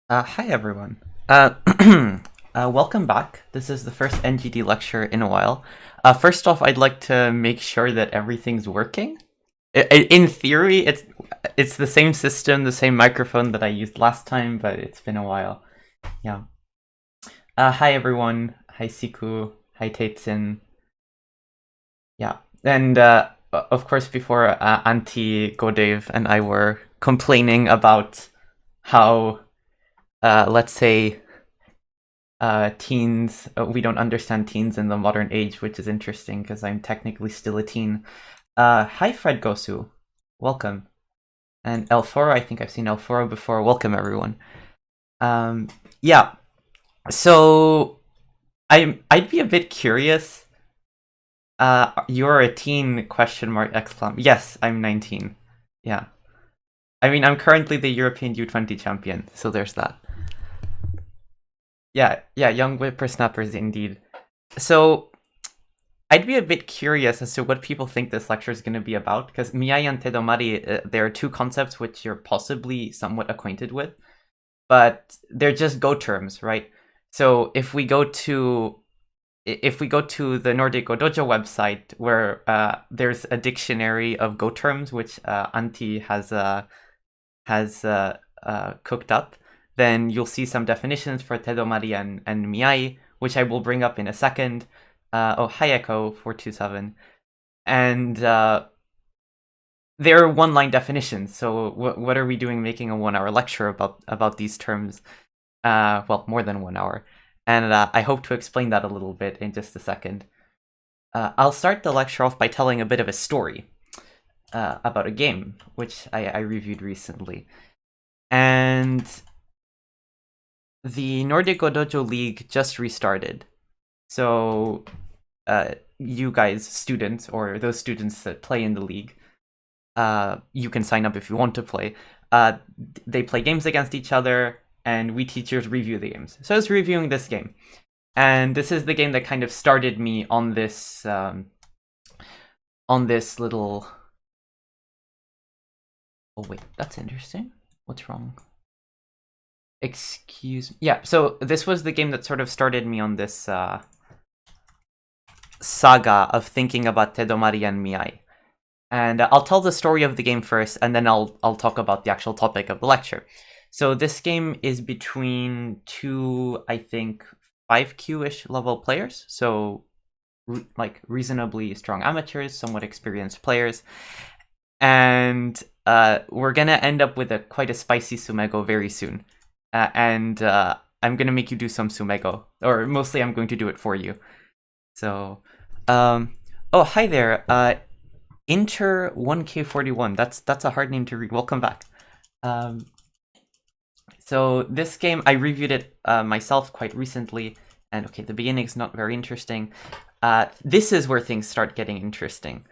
Hi everyone. Welcome back. This is the first NGD lecture in a while. First off, I'd like to make sure that everything's working. In theory, it's the same system, the same microphone that I used last time, but it's been a while. Yeah. Hi everyone. Hi Siku. Hi Taitsin. Yeah. And of course, before Auntie Godev and I were complaining about how, let's say, teens, we don't understand teens in the modern age, which is interesting because I'm technically still a teen. Hi, Fred Gosu. Welcome. And Elforo, I think I've seen Elforo before. Welcome, everyone. Um, yeah, so I'd be a bit curious. You're a teen, question mark, exclam. Yes, I'm 19. Yeah. I mean, I'm currently the European U20 champion, so there's that. Yeah, young whippersnappers indeed. So I'd be a bit curious as to what people think this lecture is going to be about, because Miai and Tedomari, there are two concepts which you're possibly somewhat acquainted with, but they're just Go terms, right? So if we go to the Nordic Go Dojo website, where there's a dictionary of Go terms which Antti has cooked up, then you'll see some definitions for Tedomari and Miai, which I will bring up in a second. Hi Echo 427, and they're one-line definitions. So what are we doing making a 1 hour lecture about these terms? Well, more than 1 hour, and I hope to explain that a little bit in just a second. I'll start the lecture off by telling a bit of a story about a game which I reviewed recently, and the Nordic Go Dojo League just restarted. So you guys, students, or those students that play in the league, you can sign up if you want to play. They play games against each other, and we teachers review the games. So I was reviewing this game, and this is the game that kind of started me on this little. Oh wait, that's interesting. What's wrong? Excuse me. Yeah, so this was the game that sort of started me on this saga of thinking about Tedomari and Miai. And I'll tell the story of the game first, and then I'll talk about the actual topic of the lecture. So this game is between two, I think, 5Q-ish level players. So like reasonably strong amateurs, somewhat experienced players, and we're gonna end up with quite a spicy sumego very soon. And I'm gonna make you do some sumego, or mostly I'm going to do it for you. So, oh hi there. Inter 1K41. That's a hard name to read. Welcome back. So this game, I reviewed it myself quite recently, and okay, the beginning's not very interesting. This is where things start getting interesting.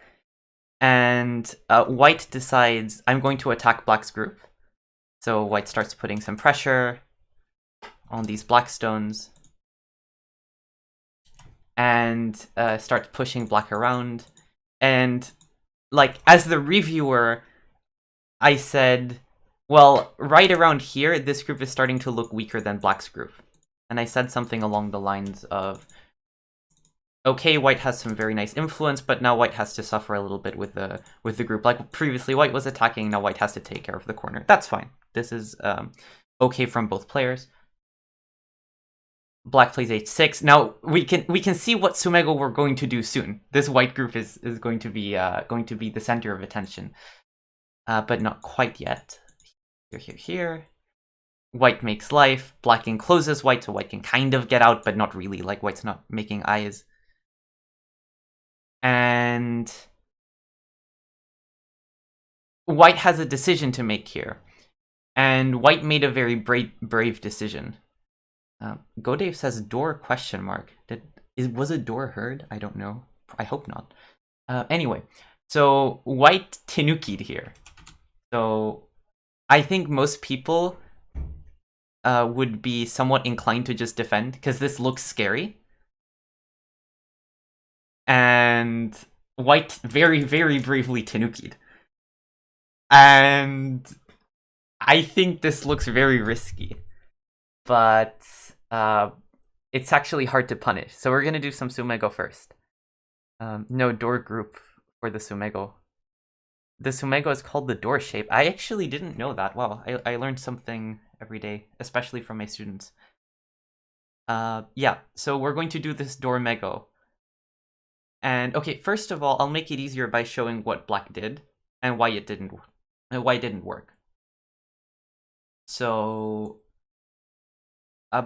And White decides, I'm going to attack Black's group. So White starts putting some pressure on these black stones, and starts pushing Black around. And like, as the reviewer, I said, well, right around here, this group is starting to look weaker than Black's group. And I said something along the lines of, okay, White has some very nice influence, but now White has to suffer a little bit with the group. Like previously, White was attacking, now White has to take care of the corner. That's fine. This is okay from both players. Black plays h6. Now we can see what Sumego we're going to do soon. This White group is going to be the center of attention, but not quite yet. Here. White makes life. Black encloses White, so White can kind of get out, but not really. Like White's not making eyes. And White has a decision to make here. And White made a very brave decision. Godave says door question mark. Was a door heard? I don't know. I hope not. Anyway, so White Tenuki'd here. So I think most people would be somewhat inclined to just defend, because this looks scary. And White very, very bravely Tenuki'd. And I think this looks very risky. but it's actually hard to punish. So we're going to do some sumego first. No door group for the sumego. The sumego is called the door shape. I actually didn't know that. Wow, I learned something every day, especially from my students. Yeah, so we're going to do this door mego. And okay, first of all, I'll make it easier by showing what black did and why it didn't work. So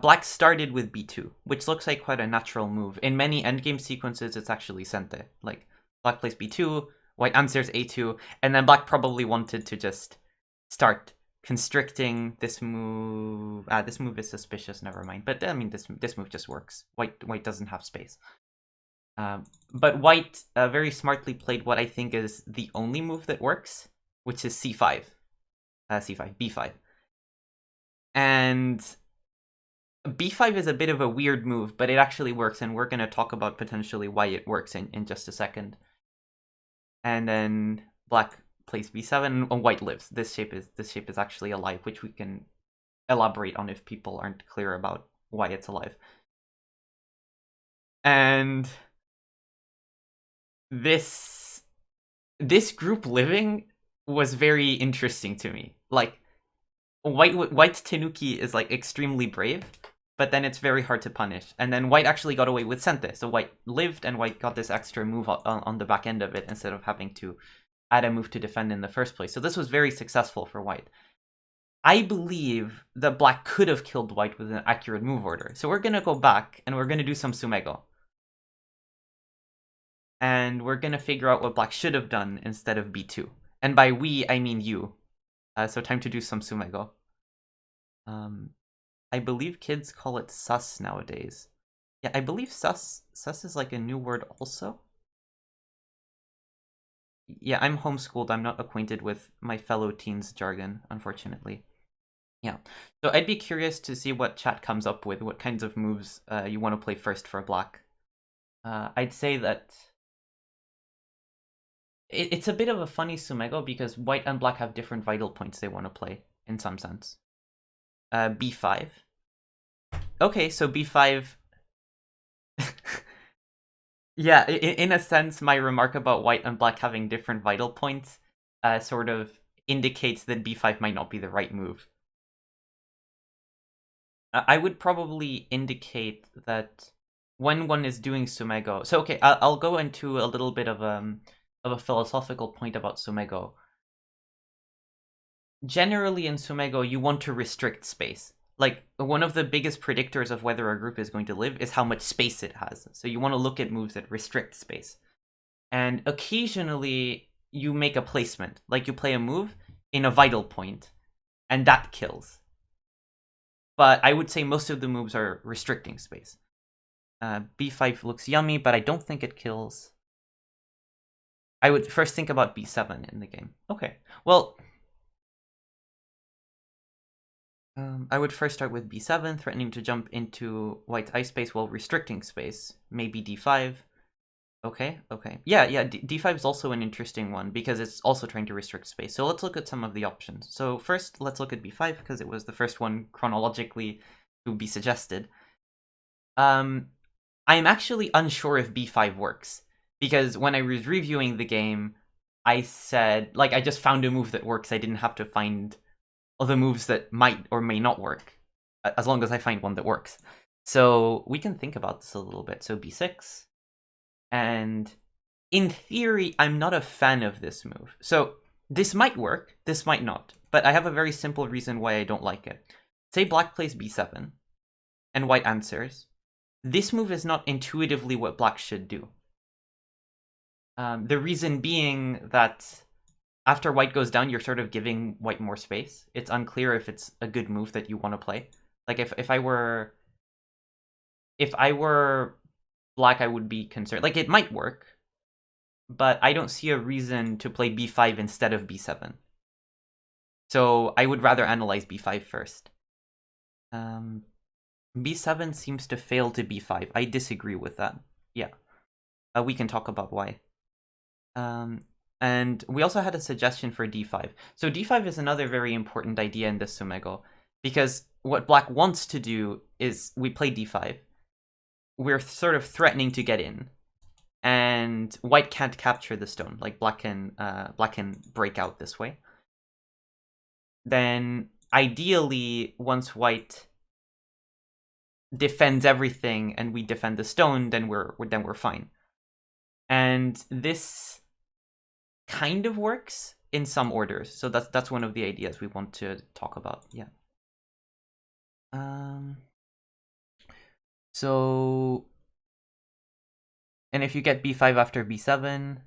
black started with b2, which looks like quite a natural move. In many endgame sequences, it's actually sente. Like, black plays b2, white answers a2, and then black probably wanted to just start constricting this move. This move is suspicious, never mind. But I mean, this move just works. White doesn't have space. But white very smartly played what I think is the only move that works, which is c5. b5. And b5 is a bit of a weird move, but it actually works, and we're going to talk about potentially why it works in just a second. And then black plays b7, and white lives. This shape is actually alive, which we can elaborate on if people aren't clear about why it's alive. And this group living was very interesting to me. Like, white Tenuki is like extremely brave, but then it's very hard to punish. And then white actually got away with sente, so white lived and white got this extra move on the back end of it instead of having to add a move to defend in the first place. So this was very successful for white. I believe that black could have killed white with an accurate move order. So we're going to go back and we're going to do some sumego. And we're going to figure out what black should have done instead of b2. And by we, I mean you. So time to do some sumego. I believe kids call it sus nowadays. Yeah, I believe sus is like a new word also. Yeah, I'm homeschooled. I'm not acquainted with my fellow teens' jargon, unfortunately. Yeah, so I'd be curious to see what chat comes up with, what kinds of moves you want to play first for black. I'd say that it's a bit of a funny sumego because white and black have different vital points they want to play, in some sense. b5. Okay, so b5... Yeah, in a sense, my remark about white and black having different vital points sort of indicates that b5 might not be the right move. I would probably indicate that when one is doing sumego... So, okay, I'll go into a little bit of a philosophical point about sumego. Generally in sumego, you want to restrict space. Like, one of the biggest predictors of whether a group is going to live is how much space it has. So you want to look at moves that restrict space. And occasionally, you make a placement. Like, you play a move in a vital point, and that kills. But I would say most of the moves are restricting space. b5 looks yummy, but I don't think it kills. I would first think about b7 in the game. Okay, well... I would first start with b7, threatening to jump into white's ice space while restricting space. Maybe d5. Okay. Yeah, d5 is also an interesting one because it's also trying to restrict space. So let's look at some of the options. So first, let's look at b5 because it was the first one chronologically to be suggested. I'm actually unsure if b5 works because when I was reviewing the game, I said, like, I just found a move that works. I didn't have to find other moves that might or may not work, as long as I find one that works. So we can think about this a little bit. So b6, and in theory, I'm not a fan of this move. So this might work, this might not, but I have a very simple reason why I don't like it. Say black plays b7, and white answers. This move is not intuitively what black should do. The reason being that after white goes down, you're sort of giving white more space. It's unclear if it's a good move that you want to play. Like, if I were black, I would be concerned. Like, it might work, but I don't see a reason to play b5 instead of b7. So I would rather analyze b5 first. b7 seems to fail to b5. I disagree with that. Yeah. We can talk about why. And we also had a suggestion for d5. So d5 is another very important idea in this sumego, because what black wants to do is we play d5. We're sort of threatening to get in, and white can't capture the stone. Like black can break out this way. Then ideally, once white defends everything and we defend the stone, then we're fine. And this kind of works in some orders. So that's one of the ideas we want to talk about. Yeah. So, and if you get b5 after b7,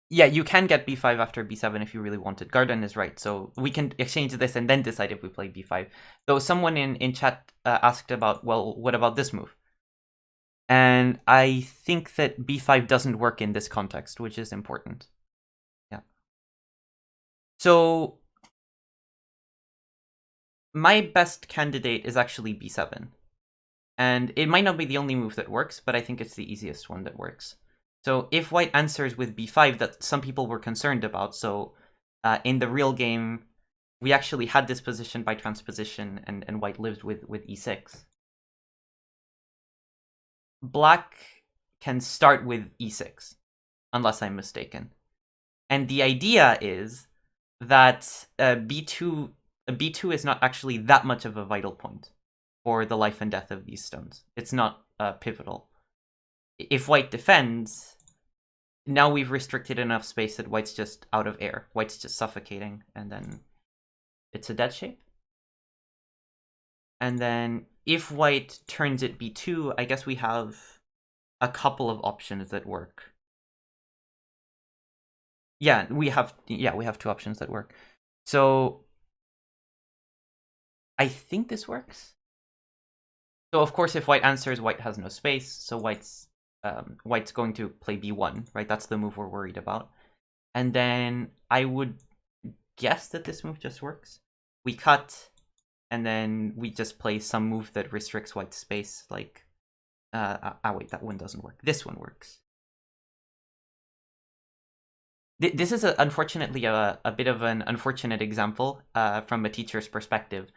yeah, you can get b5 after b7 if you really wanted. Garden is right. So we can exchange this and then decide if we play b5. Though someone in chat asked about, well, what about this move? And I think that b5 doesn't work in this context, which is important. Yeah. So my best candidate is actually b7. And it might not be the only move that works, but I think it's the easiest one that works. So if white answers with b5, that some people were concerned about, so in the real game, we actually had this position by transposition, and white lived with e6. Black can start with e6, unless I'm mistaken. And the idea is that b2 is not actually that much of a vital point for the life and death of these stones. It's not pivotal. If white defends, now we've restricted enough space that white's just out of air. White's just suffocating, and then it's a dead shape. And then if white turns it b2, I guess we have a couple of options that work. Yeah, we have 2 options that work. So I think this works. So of course, if white answers, white has no space, so white's going to play b1, right? That's the move we're worried about. And then I would guess that this move just works. We cut, and then we just play some move that restricts white's space, like... wait, that one doesn't work. This one works. This is unfortunately a bit of an unfortunate example from a teacher's perspective.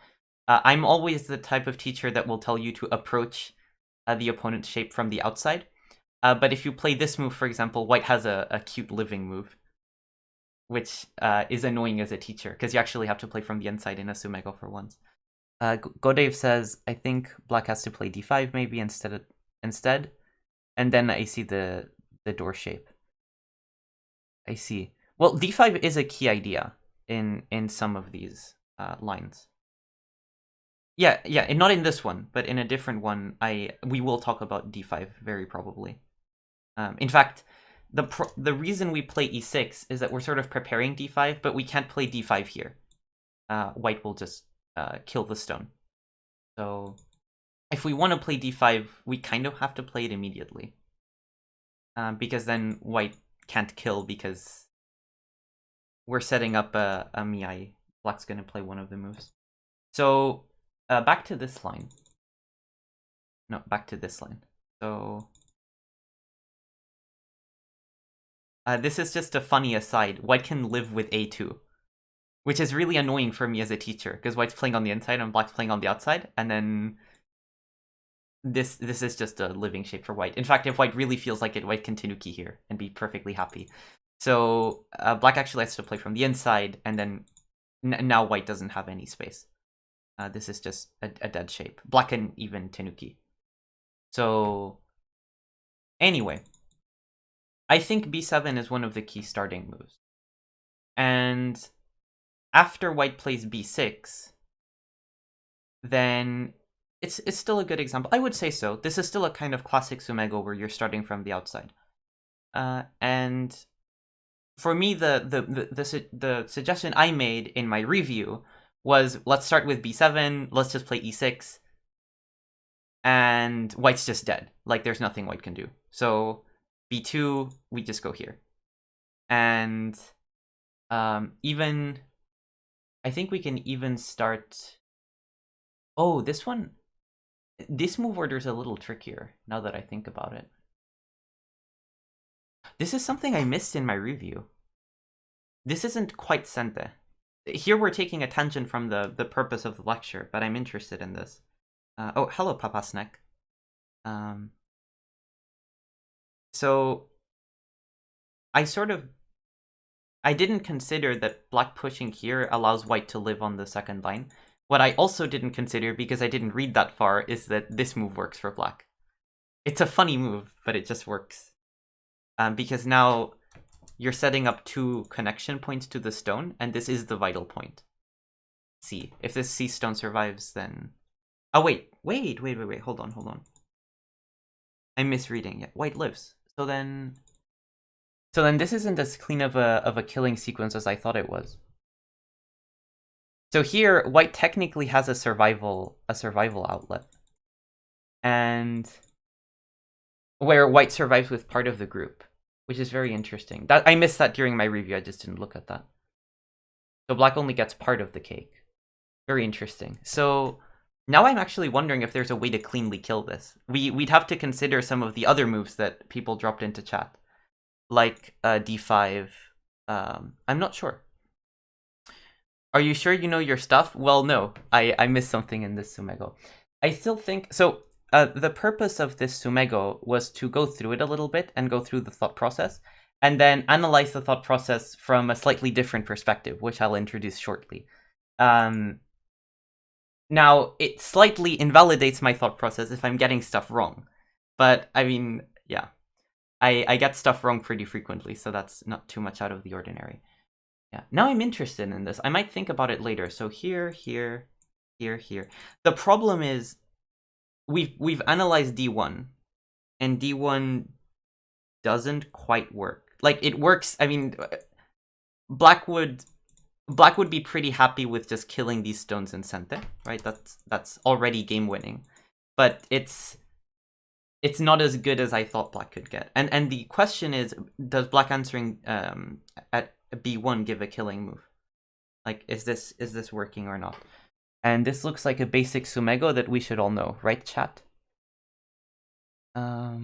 I'm always the type of teacher that will tell you to approach the opponent's shape from the outside. But if you play this move, for example, white has a cute living move, which is annoying as a teacher, because you actually have to play from the inside in a Sumego for once. Godave says, I think black has to play d5 maybe instead. And then I see the door shape. I see. Well, d5 is a key idea in some of these lines. Yeah, and not in this one, but in a different one, we will talk about d5 very probably. In fact, the reason we play e6 is that we're sort of preparing d5, but we can't play d5 here. White will just kill the stone. So if we want to play d5, we kind of have to play it immediately. Because then white can't kill because we're setting up a Miai. Black's going to play one of the moves. So back to this line. No, back to this line. So this is just a funny aside. White can live with a2, which is really annoying for me as a teacher, because white's playing on the inside and black's playing on the outside, and then this is just a living shape for white. In fact, if white really feels like it, white can Tanuki here and be perfectly happy. So black actually has to play from the inside, and then now white doesn't have any space. This is just a dead shape. Black can even Tanuki. So anyway, I think b7 is one of the key starting moves. And after white plays b6, then it's still a good example. I would say so. This is still a kind of classic Sumego where you're starting from the outside. And for me, the suggestion I made in my review was, let's start with b7, let's just play e6, and white's just dead. Like, there's nothing white can do. So b2, we just go here. And even, I think we can even start... Oh, this one... This move order is a little trickier, now that I think about it. This is something I missed in my review. This isn't quite Sente. here we're taking a tangent from the purpose of the lecture, but I'm interested in this. Oh, hello, Papa Snack. So I didn't consider that black pushing here allows white to live on the second line. What I also didn't consider, because I didn't read that far, is that this move works for black. It's a funny move, but it just works. Because now you're setting up 2 connection points to the stone, and this is the vital point. C. If this C stone survives, then... Oh, wait, hold on. I'm misreading it. White lives. So then this isn't as clean of a killing sequence as I thought it was. So here, white technically has a survival outlet. And where white survives with part of the group, which is very interesting. I missed that during my review, I just didn't look at that. So black only gets part of the cake. Very interesting. So now I'm actually wondering if there's a way to cleanly kill this. We'd have to consider some of the other moves that people dropped into chat. Like d5. I'm not sure. Are you sure you know your stuff? Well, no. I missed something in this Sumego. I still think... So, the purpose of this Sumego was to go through it a little bit and go through the thought process, and then analyze the thought process from a slightly different perspective, which I'll introduce shortly. Now, it slightly invalidates my thought process if I'm getting stuff wrong. But, I mean, yeah. I get stuff wrong pretty frequently, so that's not too much out of the ordinary. Yeah. Now I'm interested in this. I might think about it later. So here. The problem is we've analyzed D1, and D1 doesn't quite work. Like, it works. I mean, black would be pretty happy with just killing these stones in Sente, right? That's already game winning. But it's not as good as I thought black could get. And the question is, does black answering at B1 give a killing move? Like, is this working or not? And this looks like a basic Sumego that we should all know, right, chat? I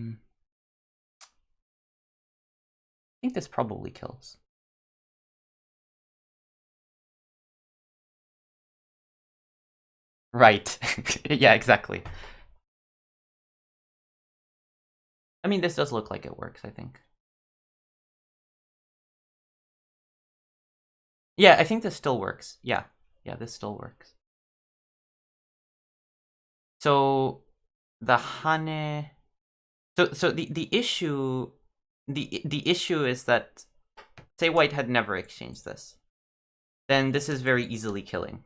think this probably kills. Right. Yeah, exactly. I mean, this does look like it works, I think. Yeah, I think this still works. Yeah, this still works. So the Hane... So the issue is that, say white had never exchanged this, then this is very easily killing.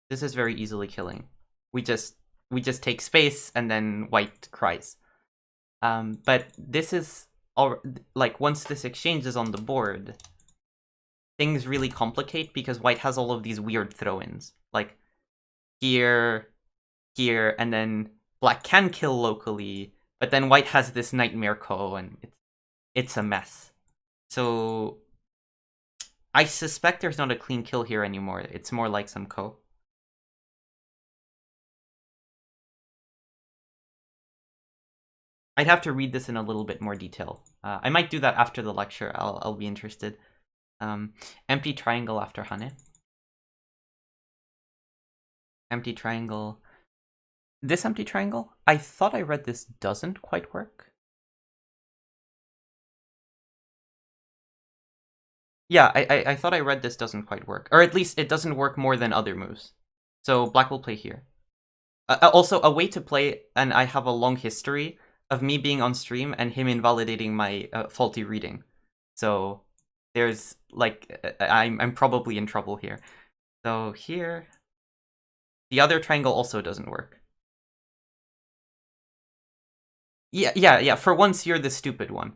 This is very easily killing. We just take space and then white cries. But this is like, once this exchange is on the board, things really complicate because white has all of these weird throw-ins, like here, and then black can kill locally, but then white has this nightmare ko, and it's a mess. So I suspect there's not a clean kill here anymore. It's more like some ko. I'd have to read this in a little bit more detail. I might do that after the lecture. I'll be interested. Empty triangle after Hane. Empty triangle. This empty triangle? I thought I read this doesn't quite work. Yeah, I thought I read this doesn't quite work. Or at least it doesn't work more than other moves. So black will play here. Also, a way to play, and I have a long history of me being on stream and him invalidating my faulty reading. So there's, like, I'm probably in trouble here. So here, the other triangle also doesn't work. Yeah, for once you're the stupid one.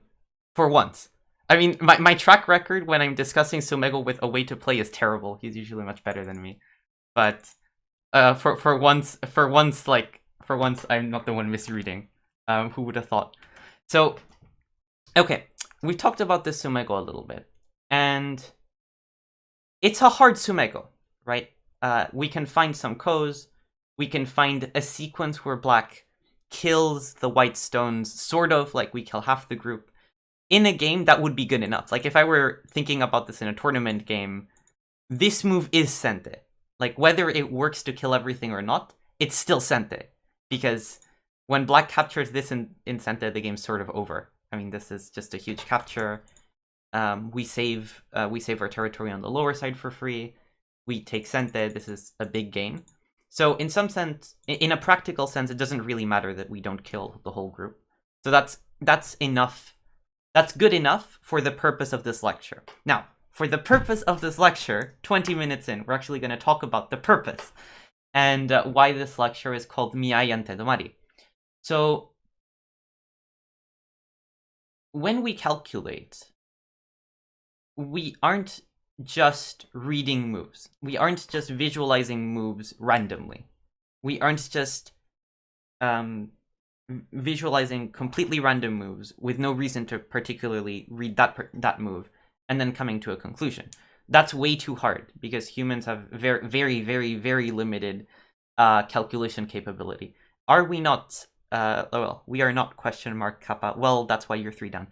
For once. I mean, my track record when I'm discussing Sumego with a way to play is terrible. He's usually much better than me. But for once I'm not the one misreading. Who would have thought? So, okay, we talked about this Sumego a little bit, and it's a hard Sumego, right? We can find some ko's, we can find a sequence where black kills the white stones, sort of like we kill half the group, in a game, that would be good enough. Like, if I were thinking about this in a tournament game, this move is Sente. Like, whether it works to kill everything or not, it's still Sente. Because when black captures this in Sente, the game's sort of over. I mean, this is just a huge capture. We save our territory on the lower side for free. We take Sente. This is a big gain. So in some sense, in a practical sense, it doesn't really matter that we don't kill the whole group. So that's enough. That's good enough for the purpose of this lecture. Now, for the purpose of this lecture, 20 minutes in, we're actually going to talk about the purpose and why this lecture is called Miai and Tedomari. So when we calculate, we aren't just reading moves. We aren't just visualizing moves randomly. We aren't just visualizing completely random moves with no reason to particularly read that move and then coming to a conclusion. That's way too hard because humans have very, very, very, very limited calculation capability. Are we not? Well, we are not, question mark, Kappa. Well, that's why you're 3 down.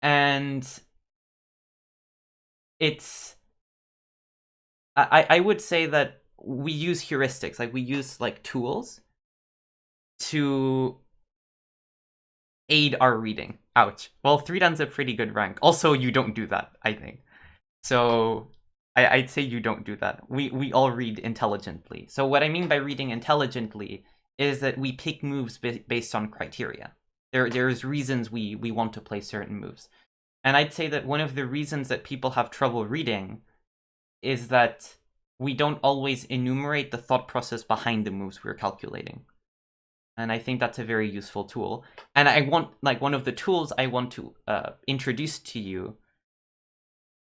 And it's... I would say that we use heuristics, like we use like tools to aid our reading. Ouch. Well, 3 dan's a pretty good rank. Also, you don't do that, I think. So I'd say you don't do that. We all read intelligently. So what I mean by reading intelligently is that we pick moves based on criteria. There's reasons we want to play certain moves. And I'd say that one of the reasons that people have trouble reading is that we don't always enumerate the thought process behind the moves we're calculating. And I think that's a very useful tool. And I want, like, one of the tools I want to introduce to you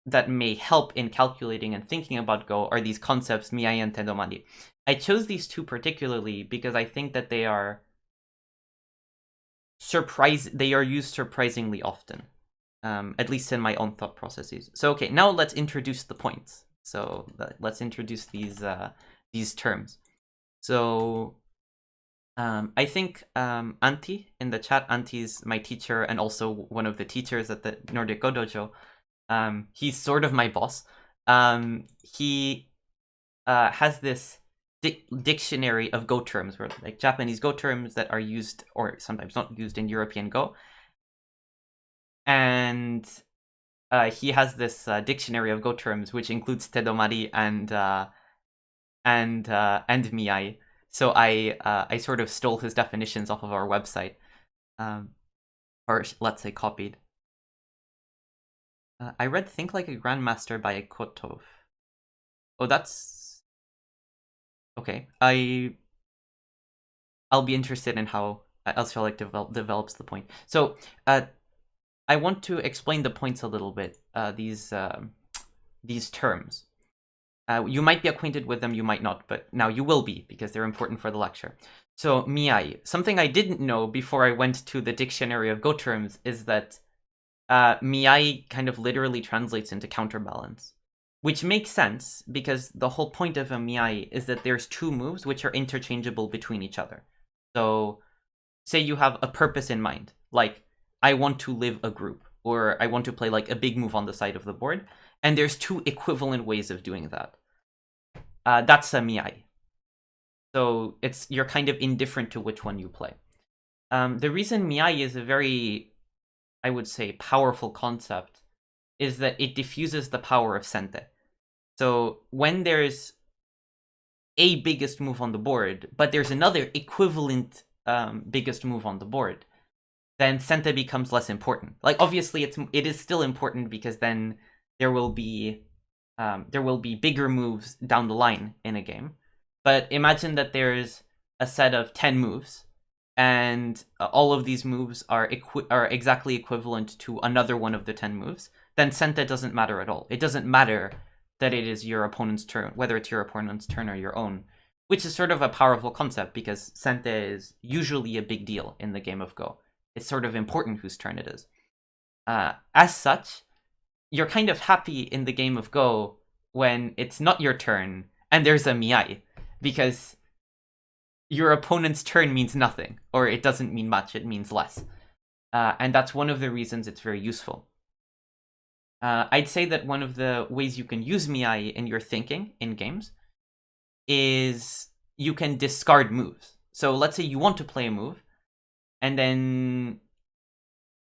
that may help in calculating and thinking about Go are these concepts, Miai and Tedomari. I chose these 2 particularly because I think that they are used surprisingly often, at least in my own thought processes. So okay, now let's introduce the points. So let's introduce these terms. So I think Antti in the chat, Antti's my teacher and also one of the teachers at the Nordic Go Dojo. He's sort of my boss. He has this dictionary of Go terms, where like Japanese Go terms that are used or sometimes not used in European Go. And he has this dictionary of Go terms, which includes Tedomari and Miai. So I sort of stole his definitions off of our website, or let's say copied. I read Think Like a Grandmaster by Kotov. Oh, that's... Okay. I'll be interested in how Elstralik develops the point. So, I want to explain the points a little bit, these terms. You might be acquainted with them, you might not, but now you will be, because they're important for the lecture. So, Miai. Something I didn't know before I went to the dictionary of Go terms is that Miai kind of literally translates into counterbalance, which makes sense because the whole point of a Miai is that there's 2 moves which are interchangeable between each other. So say you have a purpose in mind, like I want to live a group, or I want to play like a big move on the side of the board, and there's 2 equivalent ways of doing that. That's a Miai. So you're kind of indifferent to which one you play. The reason Miai is a very, I would say, powerful concept is that it diffuses the power of Sente. So when there's a biggest move on the board, but there's another equivalent biggest move on the board, then Sente becomes less important. Like, obviously, it is still important because then there will be bigger moves down the line in a game. But imagine that there's a set of 10 moves, and all of these moves are exactly equivalent to another one of the 10 moves, then Sente doesn't matter at all. It doesn't matter that it is your opponent's turn, whether it's your opponent's turn or your own, which is sort of a powerful concept because Sente is usually a big deal in the game of Go. It's sort of important whose turn it is. As such, you're kind of happy in the game of Go when it's not your turn and there's a Miai, because your opponent's turn means nothing, or it doesn't mean much, it means less. And that's one of the reasons it's very useful. I'd say that one of the ways you can use Miai in your thinking in games is you can discard moves. So let's say you want to play a move, and then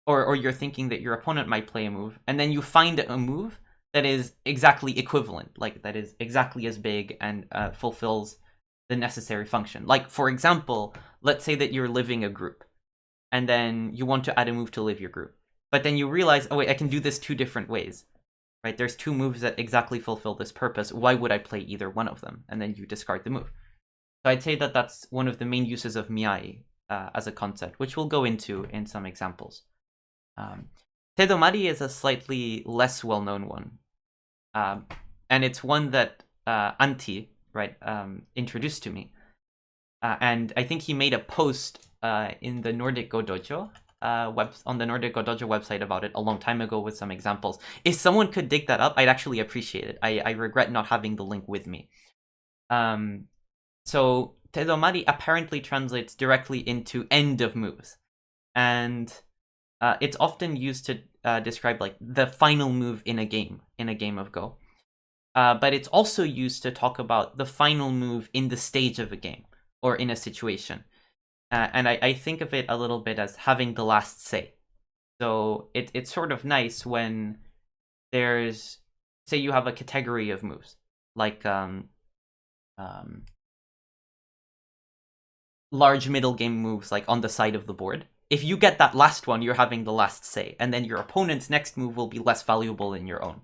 or you're thinking that your opponent might play a move, and then you find a move that is exactly equivalent, like that is exactly as big and fulfills the necessary function. Like, for example, let's say that you're living a group, and then you want to add a move to live your group. But then you realize, oh wait, I can do this two different ways. Right? There's two moves that exactly fulfill this purpose. Why would I play either one of them? And then you discard the move. So I'd say that that's one of the main uses of Miai as a concept, which we'll go into in some examples. Tedomari is a slightly less well-known one. And it's one that Antti, right, introduced to me. And I think he made a post in the Nordic Go Dojo on the Nordic Go Dojo website about it a long time ago with some examples. If someone could dig that up, I'd actually appreciate it. I regret not having the link with me. So Tedomari apparently translates directly into end of moves. And it's often used to describe like the final move in a game of Go. But it's also used to talk about the final move in the stage of a game or in a situation. And I think of it a little bit as having the last say. So it's sort of nice when there's, say you have a category of moves, like large middle game moves like on the side of the board. If you get that last one, you're having the last say, and then your opponent's next move will be less valuable than your own,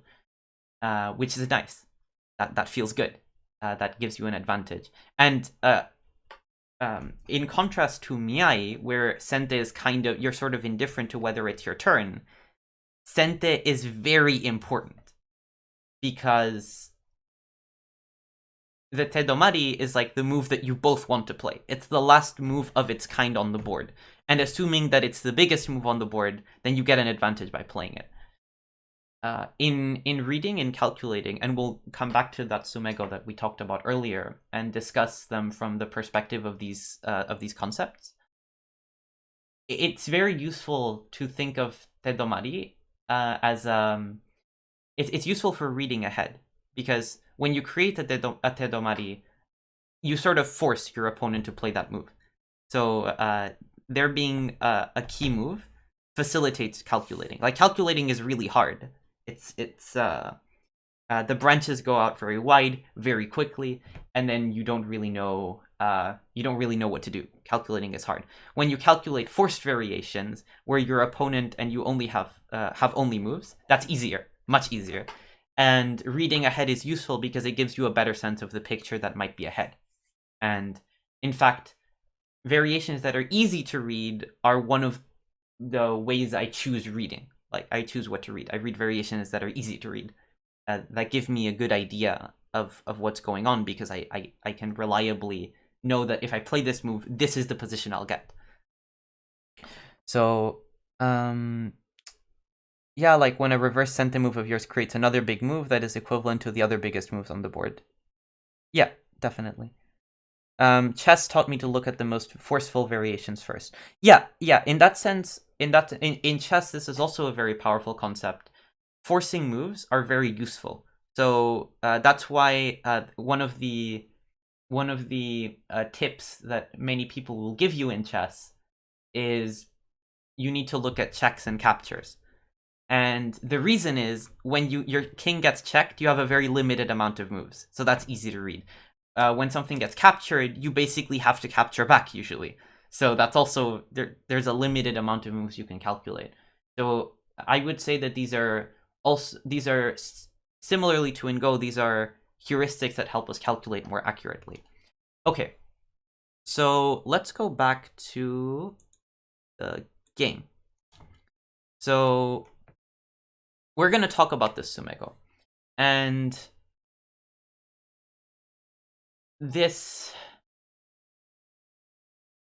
which is nice. That feels good. That gives you an advantage. And in contrast to Miai, where Sente is kind of, you're sort of indifferent to whether it's your turn, Sente is very important because the Tedomari is like the move that you both want to play. It's the last move of its kind on the board. And assuming that it's the biggest move on the board, then you get an advantage by playing it. In reading and calculating, and we'll come back to that Sumego that we talked about earlier and discuss them from the perspective of these concepts. It's very useful to think of Tedomari as it's useful for reading ahead, because when you create a Tedomari, you sort of force your opponent to play that move. So there being a key move facilitates calculating. Like, calculating is really hard. The branches go out very wide, very quickly, and then you don't really know what to do. Calculating is hard. When you calculate forced variations, where your opponent and you only have only moves, that's easier, much easier. And reading ahead is useful because it gives you a better sense of the picture that might be ahead. And in fact, variations that are easy to read are one of the ways I choose reading. Like, I choose what to read. I read variations that are easy to read. That give me a good idea of what's going on, because I can reliably know that if I play this move, this is the position I'll get. So, yeah, like when a reverse Sente move of yours creates another big move that is equivalent to the other biggest moves on the board. Yeah, definitely. Chess taught me to look at the most forceful variations first. Yeah, in that sense, in chess, this is also a very powerful concept. Forcing moves are very useful. So that's why one of the tips that many people will give you in chess is you need to look at checks and captures. And the reason is, when your king gets checked, you have a very limited amount of moves. So that's easy to read. When something gets captured, you basically have to capture back, usually. So that's also, there's a limited amount of moves you can calculate. So I would say that these are similarly to in Go, these are heuristics that help us calculate more accurately. Okay, so let's go back to the game. So we're going to talk about this Sumego. And this,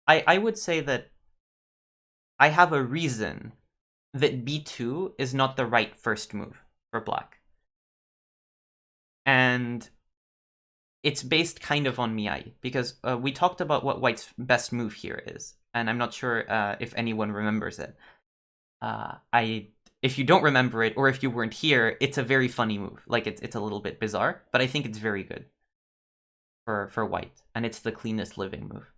I would say that I have a reason that b2 is not the right first move for black. And it's based kind of on Miai, because we talked about what white's best move here is, and I'm not sure if anyone remembers it. If you don't remember it, or if you weren't here, it's a very funny move. Like, it's a little bit bizarre, but I think it's very good for white, and it's the cleanest living move.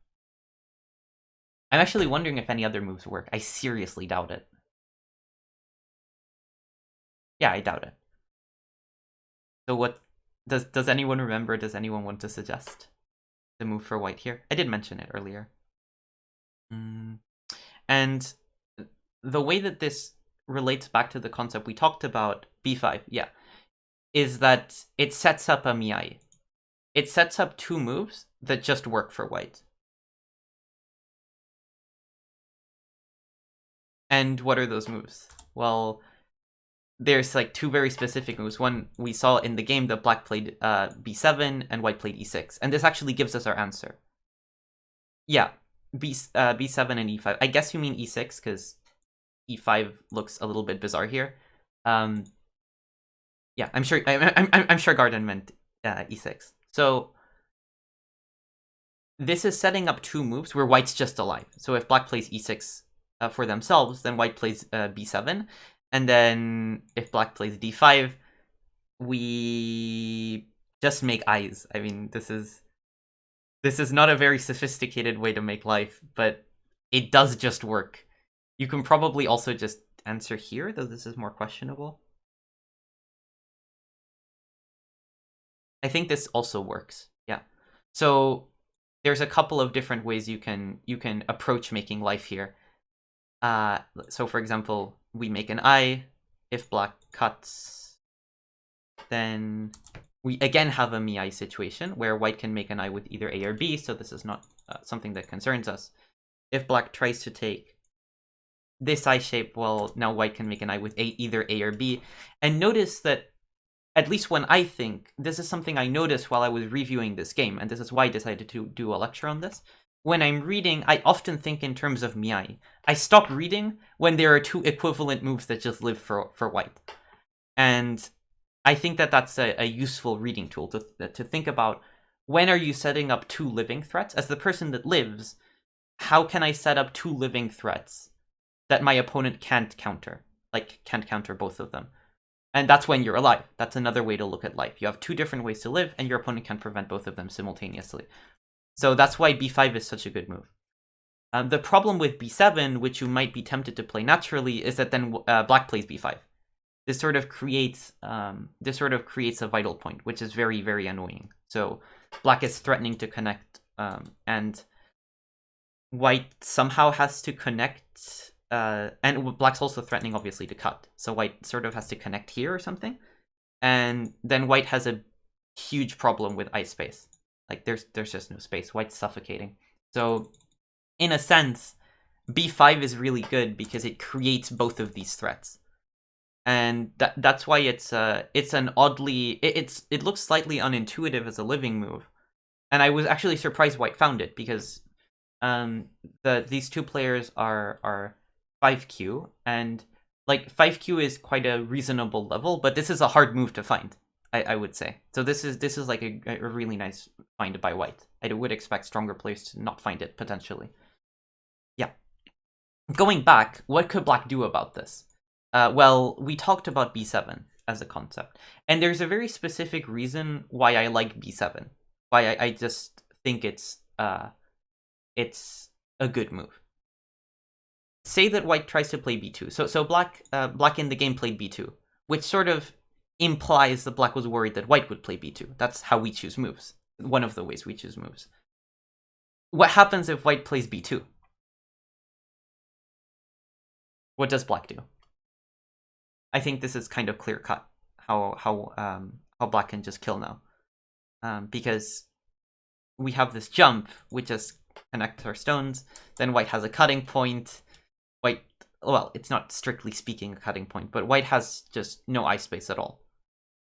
I'm actually wondering if any other moves work. I seriously doubt it. Yeah, I doubt it. So what does anyone remember? Does anyone want to suggest the move for white here? I did mention it earlier. And the way that this relates back to the concept we talked about, b5, yeah, is that it sets up a Miai. It sets up two moves that just work for white. And what are those moves? Well, there's like two very specific moves. One we saw in the game that black played b7 and white played e6, and this actually gives us our answer. Yeah, b7 and e5. I guess you mean e6 because e5 looks a little bit bizarre here. Yeah, I'm sure. I'm sure Garden meant e6. So this is setting up two moves where white's just alive. So if black plays e6 for themselves, then white plays b7, and then if black plays d5, we just make eyes. I mean, this is not a very sophisticated way to make life, but it does just work. You can probably also just answer here, though this is more questionable. I think this also works. Yeah. So there's a couple of different ways you can approach making life here. So for example, we make an eye. If black cuts, then we again have a Miai situation where white can make an eye with either A or B, so this is not something that concerns us. If black tries to take this eye shape, well, now white can make an eye with either A or B. And notice that, at least when I think, this is something I noticed while I was reviewing this game, and this is why I decided to do a lecture on this. When I'm reading, I often think in terms of Miai. I stop reading when there are two equivalent moves that just live for white. And I think that that's a useful reading tool to think about, when are you setting up two living threats? As the person that lives, how can I set up two living threats that my opponent can't counter? Like, can't counter both of them. And that's when you're alive. That's another way to look at life. You have two different ways to live, and your opponent can prevent both of them simultaneously. So that's why b5 is such a good move. The problem with b7, which you might be tempted to play naturally, is that then black plays b5. This sort of creates a vital point, which is very, very annoying. So black is threatening to connect, and white somehow has to connect, and black's also threatening, obviously, to cut. So white sort of has to connect here or something, and then white has a huge problem with eye space. Like, there's just no space. White's suffocating. So in a sense, b5 is really good because it creates both of these threats. And that's why it's an oddly, it looks slightly unintuitive as a living move. And I was actually surprised white found it, because these two players are 5Q, and like 5Q is quite a reasonable level, but this is a hard move to find, I would say. So this is like a really nice find by white. I would expect stronger players to not find it, potentially. Yeah. Going back, what could black do about this? Well, we talked about b7 as a concept, and there's a very specific reason why I like b7. Why I just think it's a good move. Say that white tries to play b2. So black in the game played b2, which sort of implies that black was worried that white would play b2. That's how we choose moves. One of the ways we choose moves. What happens if white plays b2? What does black do? I think this is kind of clear cut how black can just kill now, because we have this jump which just connects our stones. Then white has a cutting point. White, well, it's not strictly speaking a cutting point, but white has just no eye space at all.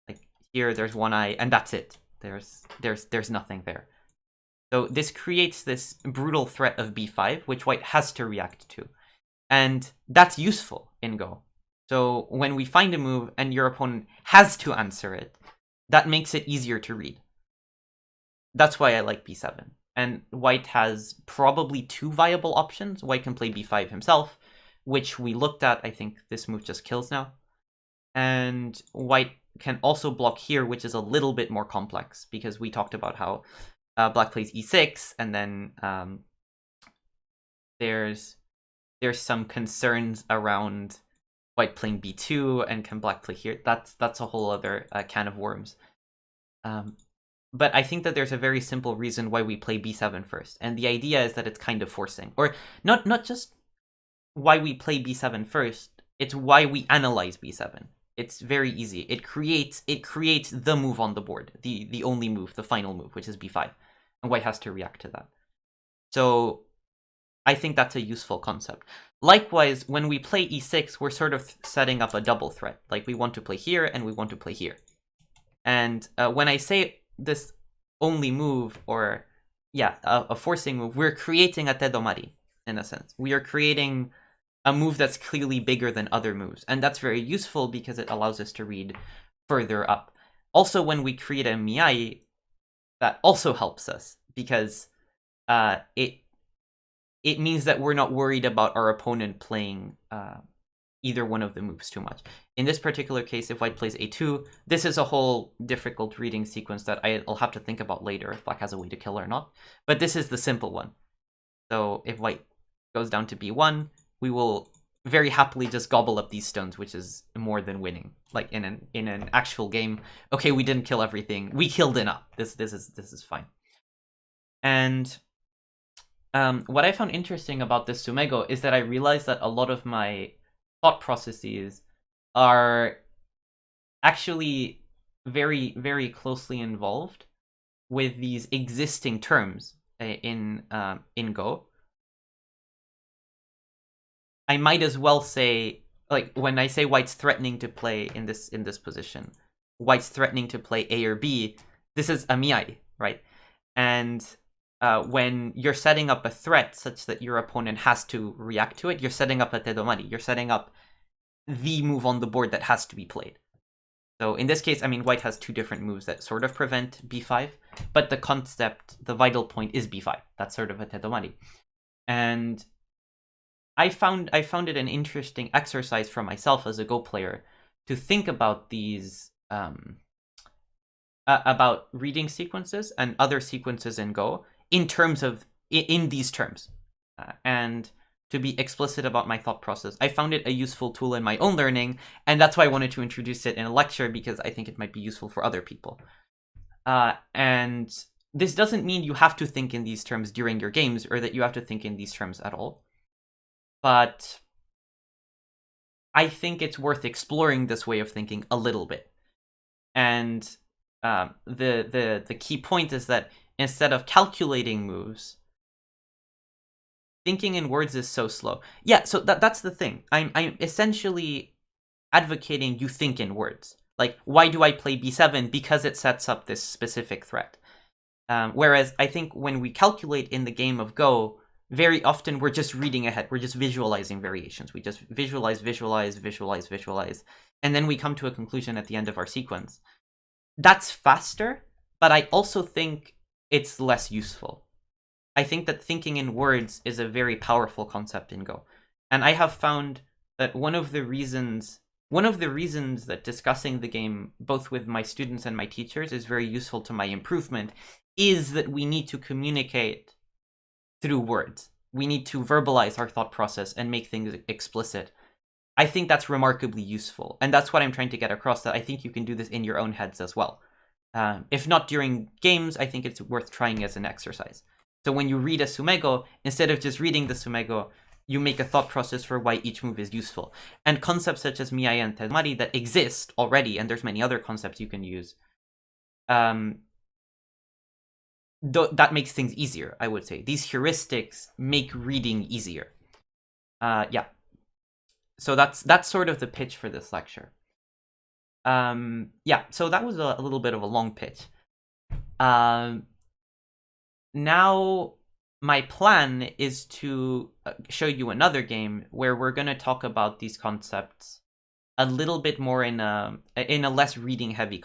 Like here, there's one eye, and that's it. There's nothing there. So this creates this brutal threat of b5, which white has to react to, and that's useful in Go. So when we find a move and your opponent has to answer it, that makes it easier to read. That's why I like b7. And white has probably two viable options. White can play b5 himself. which we looked at. I think this move just kills now. And white can also block here, which is a little bit more complex, because we talked about how black plays e6, and then there's some concerns around white playing b2, and can black play here. That's a whole other can of worms. But I think that there's a very simple reason why we play b7 first, and the idea is that it's kind of forcing, or not just why we play b7 first, it's why we analyze b7. It's very easy. It creates the move on the board, the only move, the final move, which is b5, and white has to react to that. So I think that's a useful concept. Likewise, when we play e6, we're sort of setting up a double threat. Like, we want to play here and we want to play here. And when I say this only move, or a forcing move, we're creating a Tedomari, in a sense. We are creating a move that's clearly bigger than other moves, and that's very useful because it allows us to read further up. Also, when we create a Miai, that also helps us, because it means that we're not worried about our opponent playing either one of the moves too much. In this particular case, if white plays a2, this is a whole difficult reading sequence that I'll have to think about later if black has a way to kill or not. But this is the simple one. So if white goes down to b1, we will very happily just gobble up these stones, which is more than winning. Like in an actual game, okay, we didn't kill everything, we killed enough. This is fine. And what I found interesting about this Sumego is that I realized that a lot of my thought processes are actually very, very closely involved with these existing terms in Go. I might as well say, like, when I say white's threatening to play in this position, white's threatening to play A or B, this is a Miai, right? And when you're setting up a threat such that your opponent has to react to it, you're setting up a Tedomari. You're setting up the move on the board that has to be played. So in this case, I mean, white has two different moves that sort of prevent b5, but the concept, the vital point is b5. That's sort of a Tedomari. And I found it an interesting exercise for myself as a Go player to think about these about reading sequences and other sequences in Go in terms of in these terms, and to be explicit about my thought process. I found it a useful tool in my own learning, and that's why I wanted to introduce it in a lecture, because I think it might be useful for other people. And this doesn't mean you have to think in these terms during your games, or that you have to think in these terms at all. But I think it's worth exploring this way of thinking a little bit. And the key point is that instead of calculating moves, thinking in words is so slow. Yeah, so that's the thing. I'm essentially advocating you think in words. Like, why do I play b7? Because it sets up this specific threat. Whereas I think when we calculate in the game of Go, very often we're just reading ahead. We're just visualizing variations. We just visualize, and then we come to a conclusion at the end of our sequence. That's faster, but I also think it's less useful. I think that thinking in words is a very powerful concept in Go. And I have found that one of the reasons that discussing the game, both with my students and my teachers, is very useful to my improvement, is that we need to communicate through words. We need to verbalize our thought process and make things explicit. I think that's remarkably useful. And that's what I'm trying to get across, that I think you can do this in your own heads as well. If not during games, I think it's worth trying as an exercise. So when you read a Sumego, instead of just reading the Sumego, you make a thought process for why each move is useful. And concepts such as Miai and Tedomari that exist already, and there's many other concepts you can use, that makes things easier, I would say. These heuristics make reading easier. Yeah. So that's sort of the pitch for this lecture. Yeah, so that was a little bit of a long pitch. Now, my plan is to show you another game where we're going to talk about these concepts a little bit more in a less reading heavy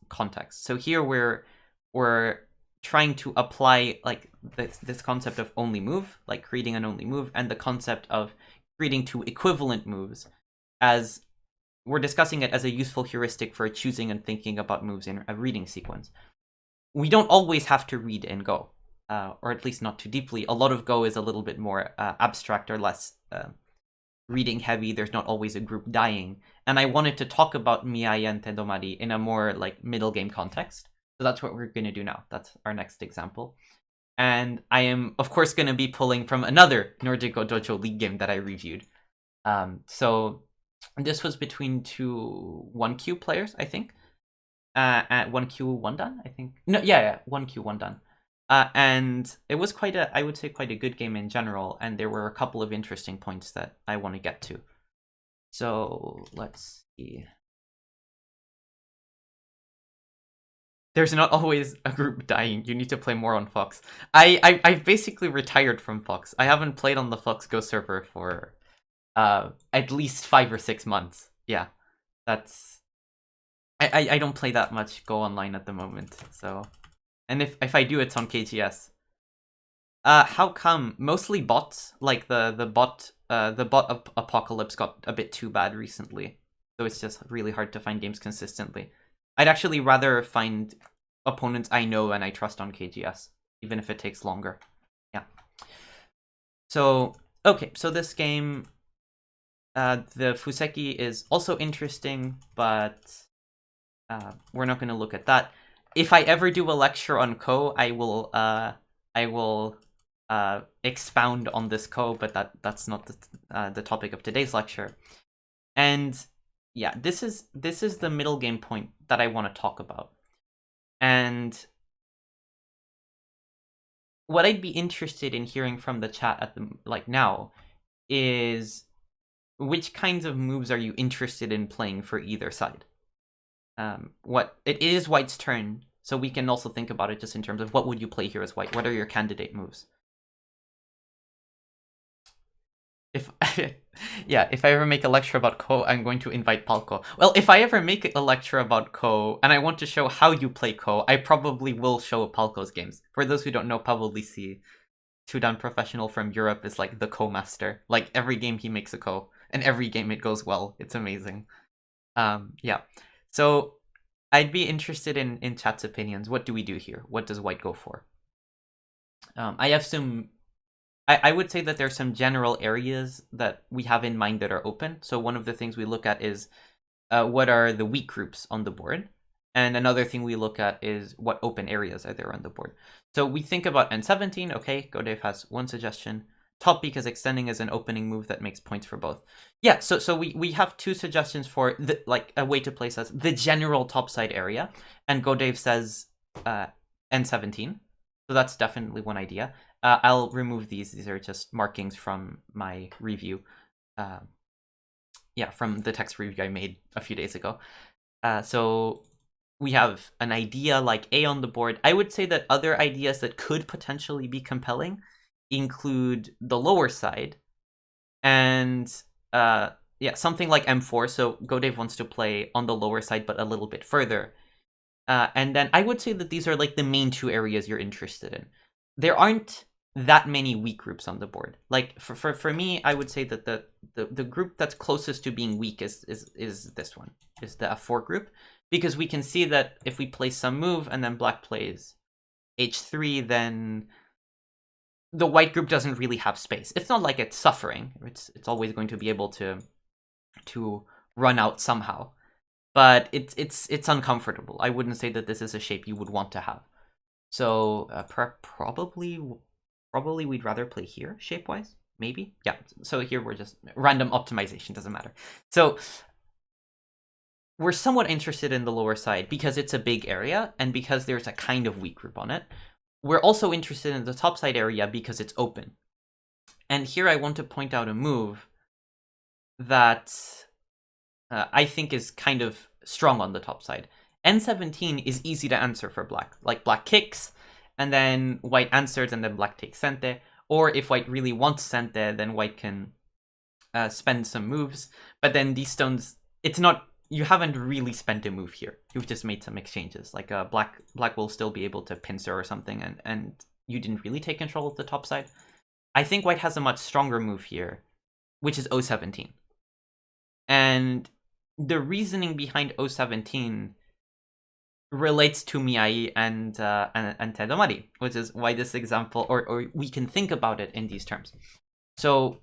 context. So here we're trying to apply like this concept of only move, like creating an only move, and the concept of creating two equivalent moves, as we're discussing it as a useful heuristic for choosing and thinking about moves in a reading sequence. We don't always have to read in Go, or at least not too deeply. A lot of Go is a little bit more abstract or less reading heavy. There's not always a group dying. And I wanted to talk about Miai and Tedomari in a more like middle game context. So that's what we're going to do now. That's our next example. And I am, of course, going to be pulling from another Nordic Go Dojo League game that I reviewed. So this was between two 1Q players, I think. At 1Q 1 dan, I think. No, yeah, 1Q 1 dan. And it was I would say quite a good game in general, and there were a couple of interesting points that I want to get to. So let's see. There's not always a group dying. You need to play more on Fox. I've basically retired from Fox. I haven't played on the Fox Go server for at least 5 or 6 months. Yeah, that's. I don't play that much Go Online at the moment. So, and if I do, it's on KGS. How come? Mostly bots. Like the bot apocalypse got a bit too bad recently, so it's just really hard to find games consistently. I'd actually rather find opponents I know and I trust on KGS, even if it takes longer. Yeah. So, okay, so this game, the Fuseki is also interesting, but we're not going to look at that. If I ever do a lecture on Ko, I will expound on this Ko, but that's not the topic of today's lecture. And yeah, this is the middle game point that I want to talk about. And what I'd be interested in hearing from the chat at the now is which kinds of moves are you interested in playing for either side? It is White's turn, so we can also think about it just in terms of what would you play here as White? What are your candidate moves? If I ever make a lecture about Ko, I'm going to invite Palko. Well, if I ever make a lecture about Ko and I want to show how you play Ko, I probably will show Palko's games. For those who don't know, probably see Tudan Professional from Europe is like the Ko master. Like every game he makes a Ko, and every game it goes well. It's amazing. Yeah. So I'd be interested in chat's opinions. What do we do here? What does White go for? I have some. I would say that there's some general areas that we have in mind that are open. So one of the things we look at is what are the weak groups on the board? And another thing we look at is what open areas are there on the board. So we think about N17. Okay, Godave has one suggestion. Top because extending is an opening move that makes points for both. Yeah, so we have two suggestions for a way to place as the general topside area. And Godave says N17. So that's definitely one idea. I'll remove these. These are just markings from my review. From the text review I made a few days ago. So we have an idea like A on the board. I would say that other ideas that could potentially be compelling include the lower side. And something like M4. So Godave wants to play on the lower side, but a little bit further. And then I would say that these are like the main two areas you're interested in. There aren't that many weak groups on the board. Like for me, I would say that the group that's closest to being weak is this one, is the F4 group, because we can see that if we play some move and then Black plays H3, then the White group doesn't really have space. It's not like it's suffering. It's always going to be able to run out somehow. But it's uncomfortable. I wouldn't say that this is a shape you would want to have. So probably we'd rather play here shape-wise. Maybe. Yeah. So here we're just random optimization. Doesn't matter. So we're somewhat interested in the lower side because it's a big area and because there's a kind of weak group on it. We're also interested in the top side area because it's open. And here I want to point out a move that I think is kind of strong on the top side. N17 is easy to answer for Black. Like Black kicks, and then White answers, and then Black takes Sente. Or if White really wants Sente, then White can spend some moves. But then these stones, it's not, you haven't really spent a move here. You've just made some exchanges. Like Black will still be able to pincer or something, and you didn't really take control of the top side. I think White has a much stronger move here, which is O17. And the reasoning behind O17 relates to Miai and Tedomari, which is why this example, or we can think about it in these terms. So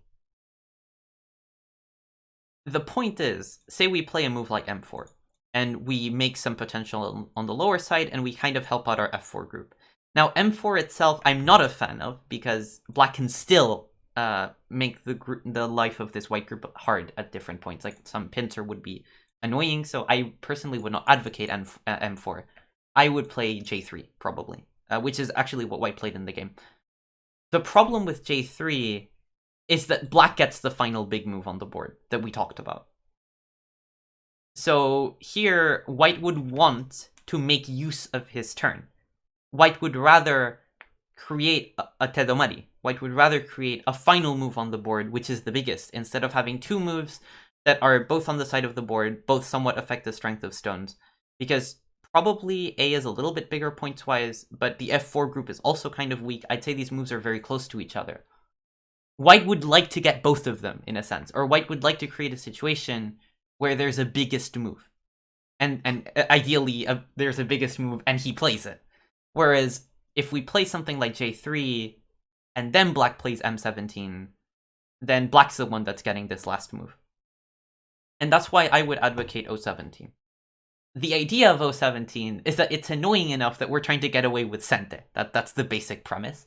the point is, say we play a move like M4, and we make some potential on the lower side, and we kind of help out our F4 group. Now, M4 itself, I'm not a fan of, because black can still make the life of this white group hard at different points. Like, some pincer would be annoying, so I personally would not advocate M4. I would play J3, probably, which is actually what white played in the game. The problem with J3 is that black gets the final big move on the board that we talked about. So here, white would want to make use of his turn. White would rather create a Tedomari. White would rather create a final move on the board, which is the biggest, instead of having two moves that are both on the side of the board, both somewhat affect the strength of stones. Because probably A is a little bit bigger points-wise, but the F4 group is also kind of weak. I'd say these moves are very close to each other. White would like to get both of them, in a sense, or white would like to create a situation where there's a biggest move. And ideally, there's a biggest move, and he plays it. Whereas, if we play something like J3, and then black plays M17, then black's the one that's getting this last move. And that's why I would advocate O17. The idea of O17 is that it's annoying enough that we're trying to get away with Sente. That's the basic premise.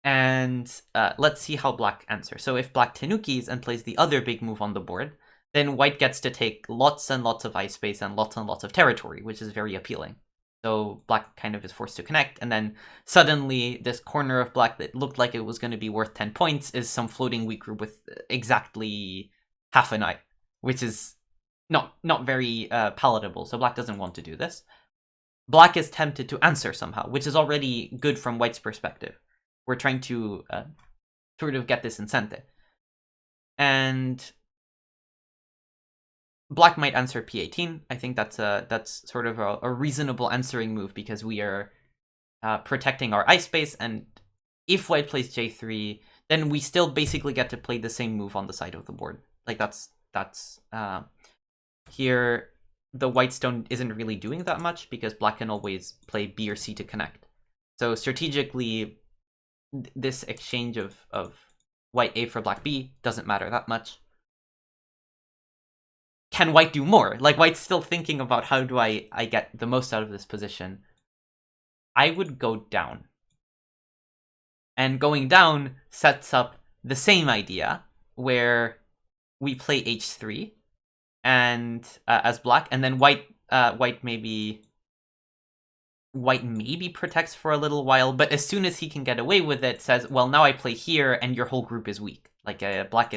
And let's see how black answers. So if black tenukis and plays the other big move on the board, then white gets to take lots and lots of ice space and lots of territory, which is very appealing. So black kind of is forced to connect, and then suddenly this corner of black that looked like it was going to be worth 10 points is some floating weak group with exactly half an eye, which is not very palatable, so black doesn't want to do this. Black is tempted to answer somehow, which is already good from white's perspective. We're trying to sort of get this incentive. And black might answer P18. I think that's sort of a reasonable answering move, because we are protecting our ice space, and if white plays J3, then we still basically get to play the same move on the side of the board. Like, that's here, the white stone isn't really doing that much, because black can always play B or C to connect. So strategically, this exchange of white A for black B doesn't matter that much. Can white do more? Like, white's still thinking about how do I get the most out of this position. I would go down. And going down sets up the same idea, where we play H3 and as black, and then white maybe protects for a little while, but as soon as he can get away with it, says, well, now I play here and your whole group is weak. Like, black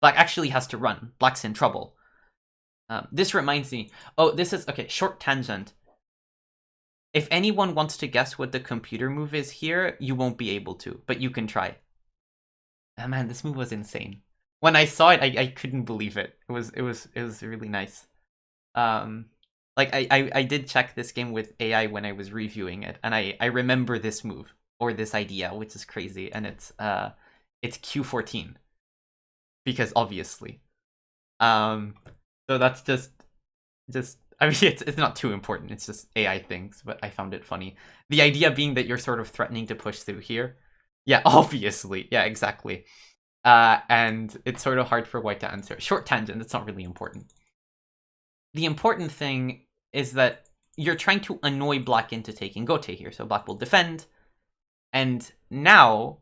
actually has to run. Black's in trouble. This reminds me, this is, okay, short tangent. If anyone wants to guess what the computer move is here, you won't be able to, but you can try. Oh, man, this move was insane. When I saw it, I couldn't believe it. It was really nice. Like, I did check this game with AI when I was reviewing it, and I remember this move, or this idea, which is crazy, and it's Q14. Because obviously. So that's just I mean, it's not too important, it's just AI things, but I found it funny. The idea being that you're sort of threatening to push through here. Yeah, obviously. Yeah, exactly. And it's sort of hard for white to answer. Short tangent, it's not really important. The important thing is that you're trying to annoy black into taking Gote here. So black will defend, and now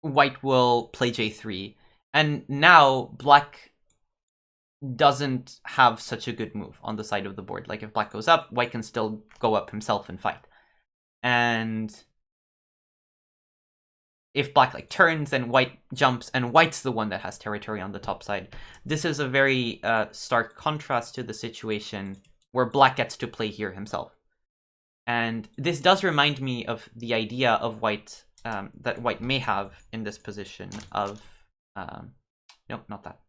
white will play J3, and now black doesn't have such a good move on the side of the board. Like, if black goes up, white can still go up himself and fight. And if black like turns, then white jumps, and white's the one that has territory on the top side. This is a very stark contrast to the situation where black gets to play here himself. And this does remind me of the idea of white, that white may have in this position of, no, not that.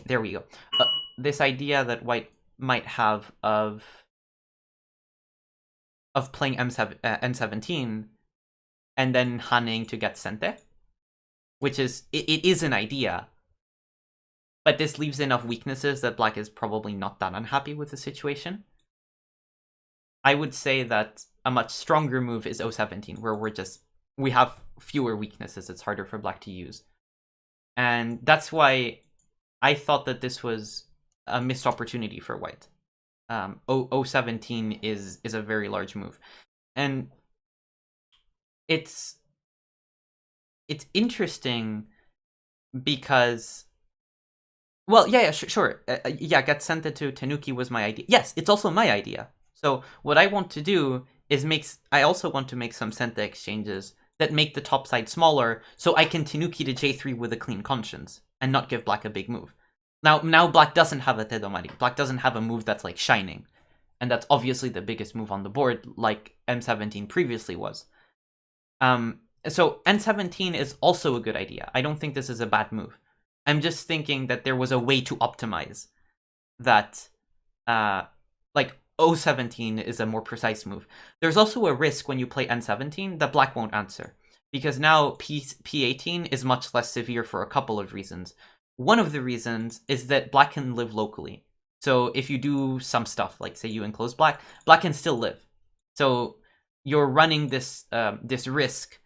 There we go. This idea that white might have of playing N17 and then Haning to get Sente. which is, it is an idea, but this leaves enough weaknesses that black is probably not that unhappy with the situation. I would say that a much stronger move is 017, where we have fewer weaknesses. It's harder for black to use. And that's why I thought that this was a missed opportunity for white. 017 is a very large move. And it's interesting because, well, yeah, sure. Yeah, get sent it to Tanuki was my idea. Yes, it's also my idea. So what I want to do is I also want to make some Senta exchanges that make the top side smaller, so I can Tanuki to J3 with a clean conscience and not give black a big move. Now black doesn't have a Tedomari. Black doesn't have a move that's like shining, and that's obviously the biggest move on the board, like M17 previously was. So N17 is also a good idea. I don't think this is a bad move. I'm just thinking that there was a way to optimize that, like 017 is a more precise move. There's also a risk when you play N17 that black won't answer, because now P18 is much less severe for a couple of reasons. One of the reasons is that black can live locally. So if you do some stuff, like say you enclose black, black can still live. So you're running this this risk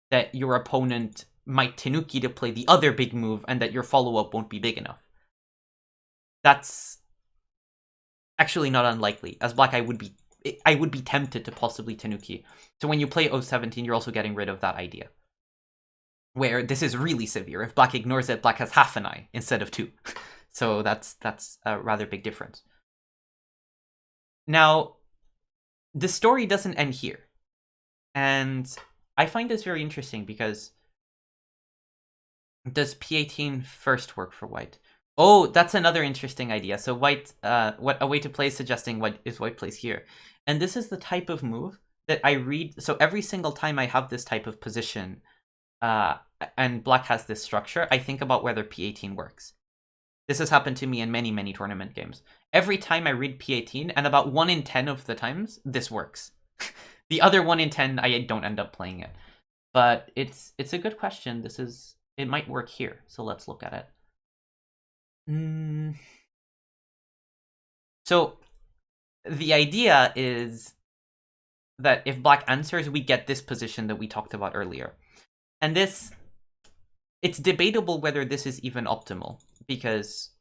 that your opponent might Tanuki to play the other big move and that your follow-up won't be big enough. That's actually not unlikely, as black I would be tempted to possibly Tanuki. So when you play 017, you're also getting rid of that idea, where this is really severe. If black ignores it, black has half an eye instead of 2. So that's a rather big difference. Now, the story doesn't end here. And I find this very interesting because does P18 first work for white? Oh, that's another interesting idea. So white, what a way to play is suggesting white plays here. And this is the type of move that I read. So every single time I have this type of position, and black has this structure, I think about whether P18 works. This has happened to me in many, many tournament games. Every time I read P18, and about 1 in 10 of the times, this works. The other 1 in 10, I don't end up playing it. But it's a good question. It might work here, so let's look at it. So the idea is that if black answers, we get this position that we talked about earlier. And it's debatable whether this is even optimal, because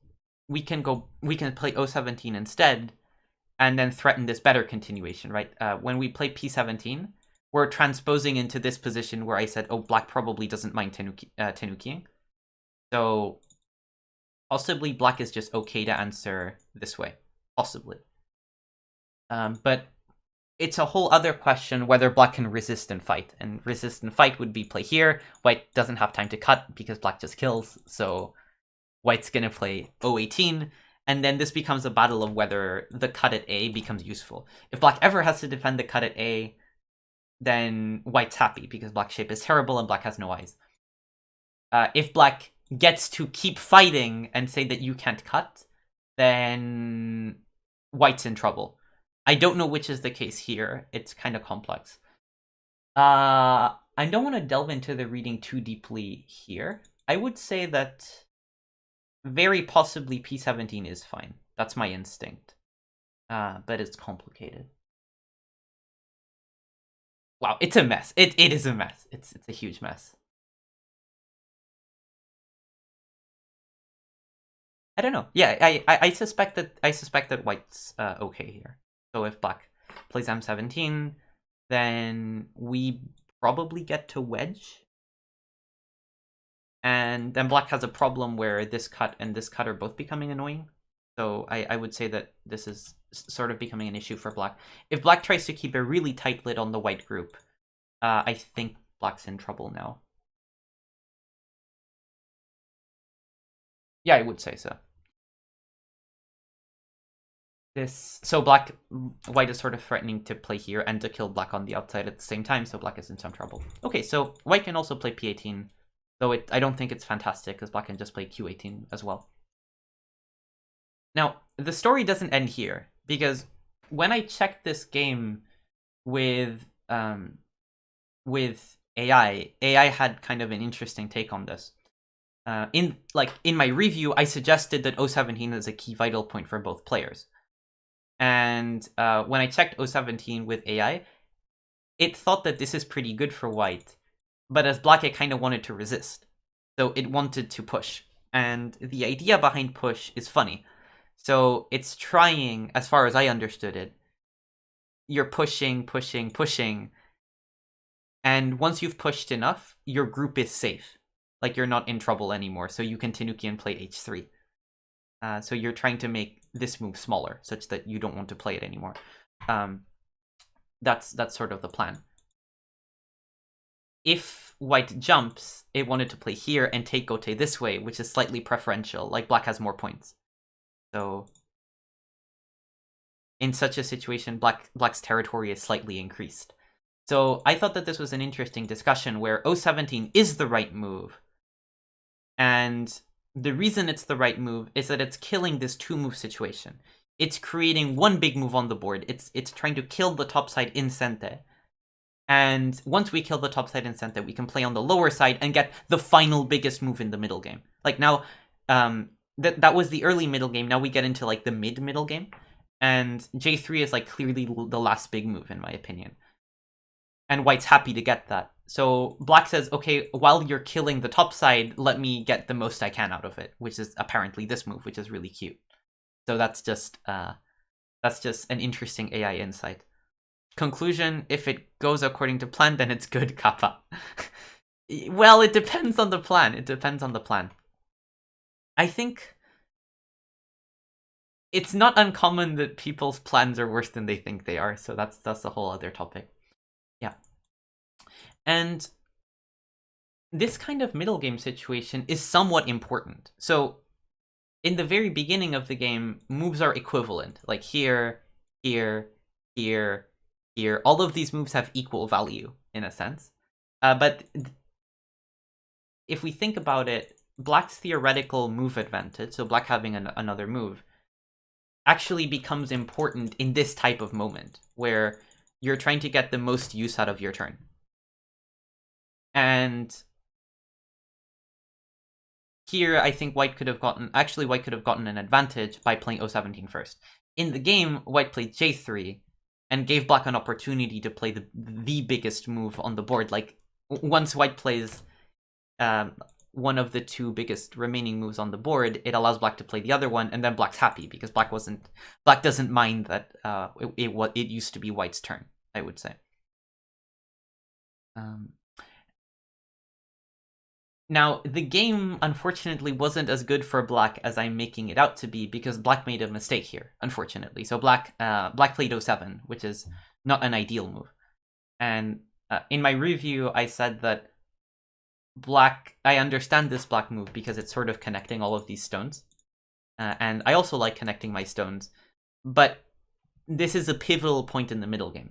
we can play 017 instead and then threaten this better continuation, right? When we play P17, we're transposing into this position where I said, oh, black probably doesn't mind Tanukiing. So possibly black is just okay to answer this way. Possibly. But it's a whole other question whether black can resist and fight. And resist and fight would be play here. White doesn't have time to cut because black just kills. So white's going to play 018. And then this becomes a battle of whether the cut at A becomes useful. If black ever has to defend the cut at A, then white's happy because black's shape is terrible and black has no eyes. If black gets to keep fighting and say that you can't cut, then white's in trouble. I don't know which is the case here. It's kind of complex. I don't want to delve into the reading too deeply here. I would say that very possibly P17 is fine. That's my instinct. But it's complicated. Wow, it's a mess. It is a mess. It's a huge mess. I don't know. Yeah, I suspect that white's okay here. So if black plays M17, then we probably get to wedge. And then black has a problem where this cut and this cut are both becoming annoying. So I would say that this is sort of becoming an issue for black. If black tries to keep a really tight lid on the white group, I think black's in trouble now. Yeah, I would say so. So white is sort of threatening to play here and to kill black on the outside at the same time, so black is in some trouble. Okay, so white can also play P18, though I don't think it's fantastic, because black can just play Q18 as well. Now, the story doesn't end here, because when I checked this game with AI had kind of an interesting take on this. In my review, I suggested that 017 is a key vital point for both players. And when I checked 017 with AI, it thought that this is pretty good for white, but as black, it kind of wanted to resist. So it wanted to push. And the idea behind push is funny. So it's trying, as far as I understood it, you're pushing, pushing, pushing. And once you've pushed enough, your group is safe. Like, you're not in trouble anymore, so you can Tanuki and play h3. So you're trying to make this move smaller, such that you don't want to play it anymore. That's sort of the plan. If white jumps, it wanted to play here and take Gote this way, which is slightly preferential, like black has more points. So in such a situation, black's territory is slightly increased. So I thought that this was an interesting discussion where 017 is the right move. And the reason it's the right move is that it's killing this two-move situation. It's creating one big move on the board. It's trying to kill the top side in Sente. And once we kill the top side in Sente, we can play on the lower side and get the final biggest move in the middle game. Like now, that was the early middle game. Now we get into like the mid-middle game. And J3 is like clearly the last big move, in my opinion. And white's happy to get that. So black says, okay, while you're killing the top side, let me get the most I can out of it, which is apparently this move, which is really cute. So that's just an interesting AI insight. Conclusion, if it goes according to plan, then it's good, Kappa. Well, it depends on the plan. It depends on the plan. I think it's not uncommon that people's plans are worse than they think they are, so that's a whole other topic. Yeah. And this kind of middle game situation is somewhat important. So in the very beginning of the game, moves are equivalent. Like here, here, here, here. All of these moves have equal value, in a sense. But if we think about it, black's theoretical move advantage, so black having another move, actually becomes important in this type of moment, where you're trying to get the most use out of your turn. And here, I think white could have gotten an advantage by playing 017 first. In the game, white played J3 and gave black an opportunity to play the biggest move on the board. Like, once white plays one of the two biggest remaining moves on the board, it allows black to play the other one, and then black's happy because black doesn't mind that it used to be white's turn, I would say. Now, the game, unfortunately, wasn't as good for black as I'm making it out to be, because black made a mistake here, unfortunately. So black played 07, which is not an ideal move. And in my review, I said that I understand this black move because it's sort of connecting all of these stones. And I also like connecting my stones. But this is a pivotal point in the middle game.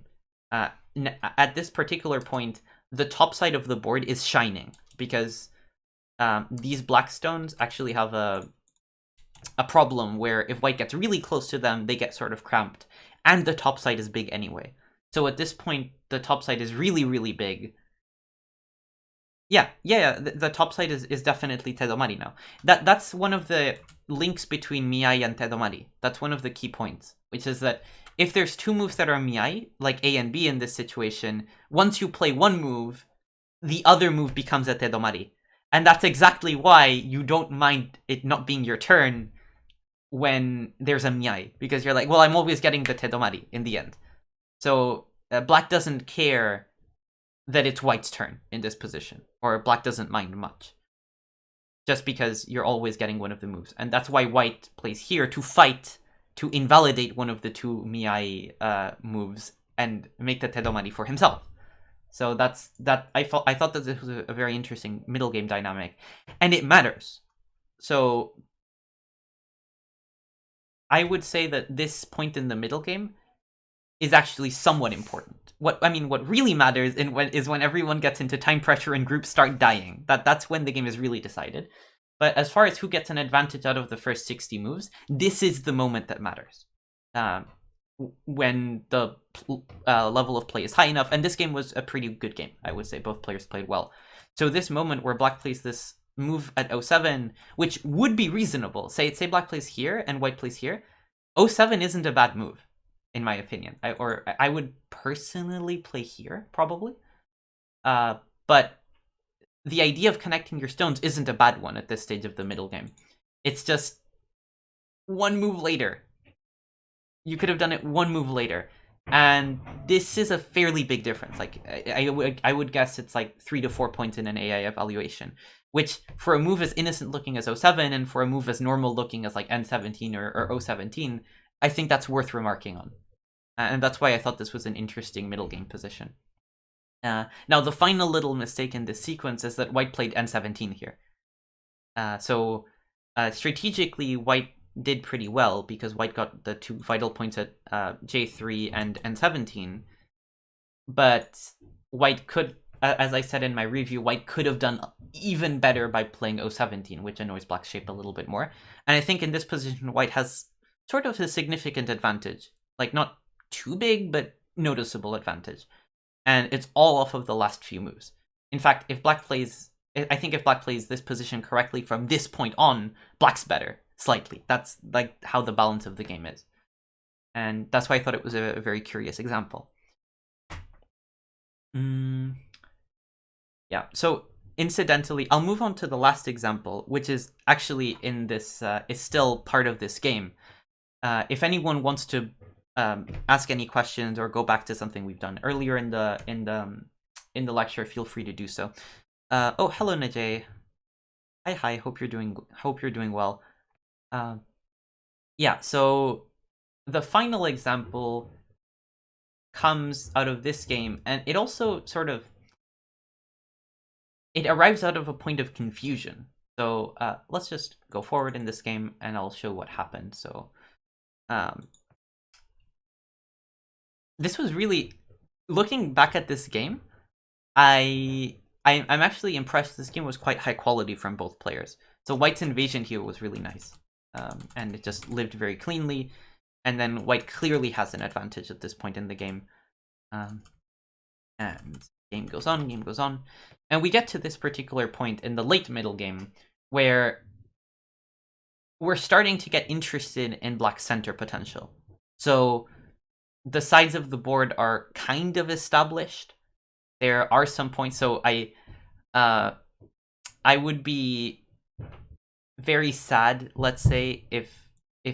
At this particular point, the top side of the board is shining, because these black stones actually have a problem where if white gets really close to them, they get sort of cramped. And the top side is big anyway. So at this point, the top side is really, really big. Yeah, the top side is definitely Tedomari now. That's one of the links between Miai and Tedomari. That's one of the key points, which is that if there's two moves that are Miai, like A and B in this situation, once you play one move, the other move becomes a Tedomari. And that's exactly why you don't mind it not being your turn when there's a Miai. Because you're like, well, I'm always getting the Tedomari in the end. So black doesn't care that it's white's turn in this position. Or black doesn't mind much. Just because you're always getting one of the moves. And that's why white plays here to fight, to invalidate one of the two Miai moves and make the Tedomari for himself. So I thought that this was a very interesting middle game dynamic, and it matters. So I would say that this point in the middle game is actually somewhat important. What really matters is when everyone gets into time pressure and groups start dying. That's when the game is really decided. But as far as who gets an advantage out of the first 60 moves, this is the moment that matters. when the level of play is high enough. And this game was a pretty good game, I would say. Both players played well. So this moment where black plays this move at 07, which would be reasonable. Say black plays here and white plays here. 07 isn't a bad move, in my opinion. I would personally play here, probably. But the idea of connecting your stones isn't a bad one at this stage of the middle game. It's just one move later. You could have done it one move later. And this is a fairly big difference. Like, I would guess it's like 3 to 4 points in an AI evaluation, which for a move as innocent looking as 07 and for a move as normal looking as like N17 or 017, I think that's worth remarking on. And that's why I thought this was an interesting middle game position. Now, the final little mistake in this sequence is that white played N17 here. So strategically, white did pretty well because white got the 2 vital points at J3 and N17. But white could, as I said in my review, white could have done even better by playing 017, which annoys black's shape a little bit more. And I think in this position, white has sort of a significant advantage. Like, not too big, but noticeable advantage. And it's all off of the last few moves. In fact, if black plays this position correctly from this point on, black's better, slightly. That's like how the balance of the game is. And that's why I thought it was a very curious example. Yeah, so incidentally, I'll move on to the last example, which is actually in this, is still part of this game. If anyone wants to ask any questions or go back to something we've done earlier in the lecture, feel free to do so. Oh, hello, Najay. Hi. Hope you're doing well. Yeah. So the final example comes out of this game, and it also it arrives out of a point of confusion. So let's just go forward in this game, and I'll show what happened. So. This was really, looking back at this game, I'm actually impressed. This game was quite high quality from both players. So white's invasion here was really nice, and it just lived very cleanly. And then white clearly has an advantage at this point in the game, and game goes on, and we get to this particular point in the late middle game where we're starting to get interested in black's center potential. So the sides of the board are kind of established. There are some points. So I would be very sad, let's say, if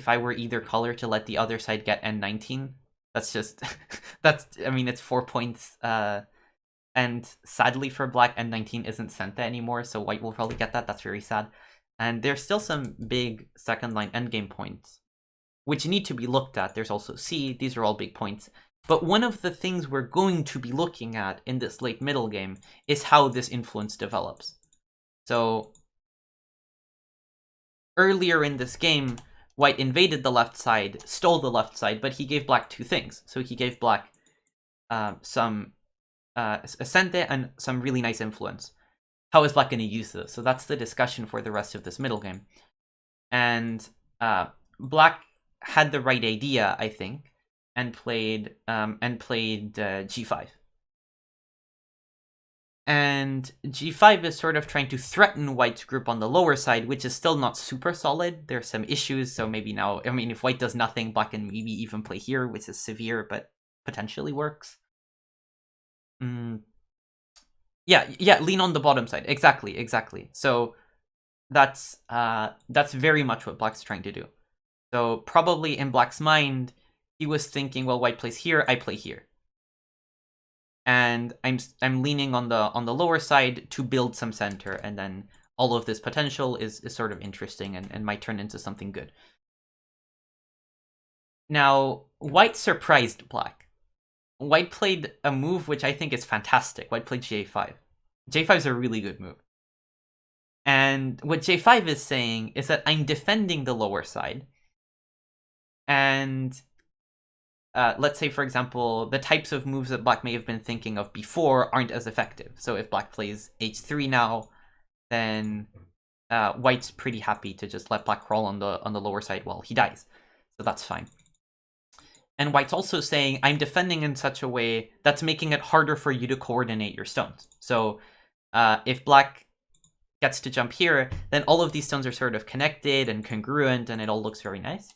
I were either color to let the other side get N19. That's just it's 4 points. And sadly for black, N19 isn't Senta anymore, so white will probably get that. That's very sad. And there's still some big second line endgame points which need to be looked at. There's also C. These are all big points. But one of the things we're going to be looking at in this late middle game is how this influence develops. So earlier in this game, white invaded the left side, stole the left side, but he gave black 2 things. So he gave black some Ascente and some really nice influence. How is black going to use this? So that's the discussion for the rest of this middle game. And black had the right idea, I think, and played G5. And G5 is sort of trying to threaten white's group on the lower side, which is still not super solid. There's some issues, so maybe now, if white does nothing, black can maybe even play here, which is severe, but potentially works. Yeah, lean on the bottom side. Exactly. So that's very much what black's trying to do. So probably in black's mind, he was thinking, well, white plays here, I play here. And I'm leaning on the lower side to build some center, and then all of this potential is sort of interesting and might turn into something good. Now, white surprised black. White played a move which I think is fantastic. White played J5. J5 is a really good move. And what J5 is saying is that I'm defending the lower side. And let's say, for example, the types of moves that black may have been thinking of before aren't as effective. So if black plays H3 now, then white's pretty happy to just let black crawl on the lower side while he dies. So that's fine. And white's also saying, I'm defending in such a way that's making it harder for you to coordinate your stones. So if black gets to jump here, then all of these stones are sort of connected and congruent, and it all looks very nice.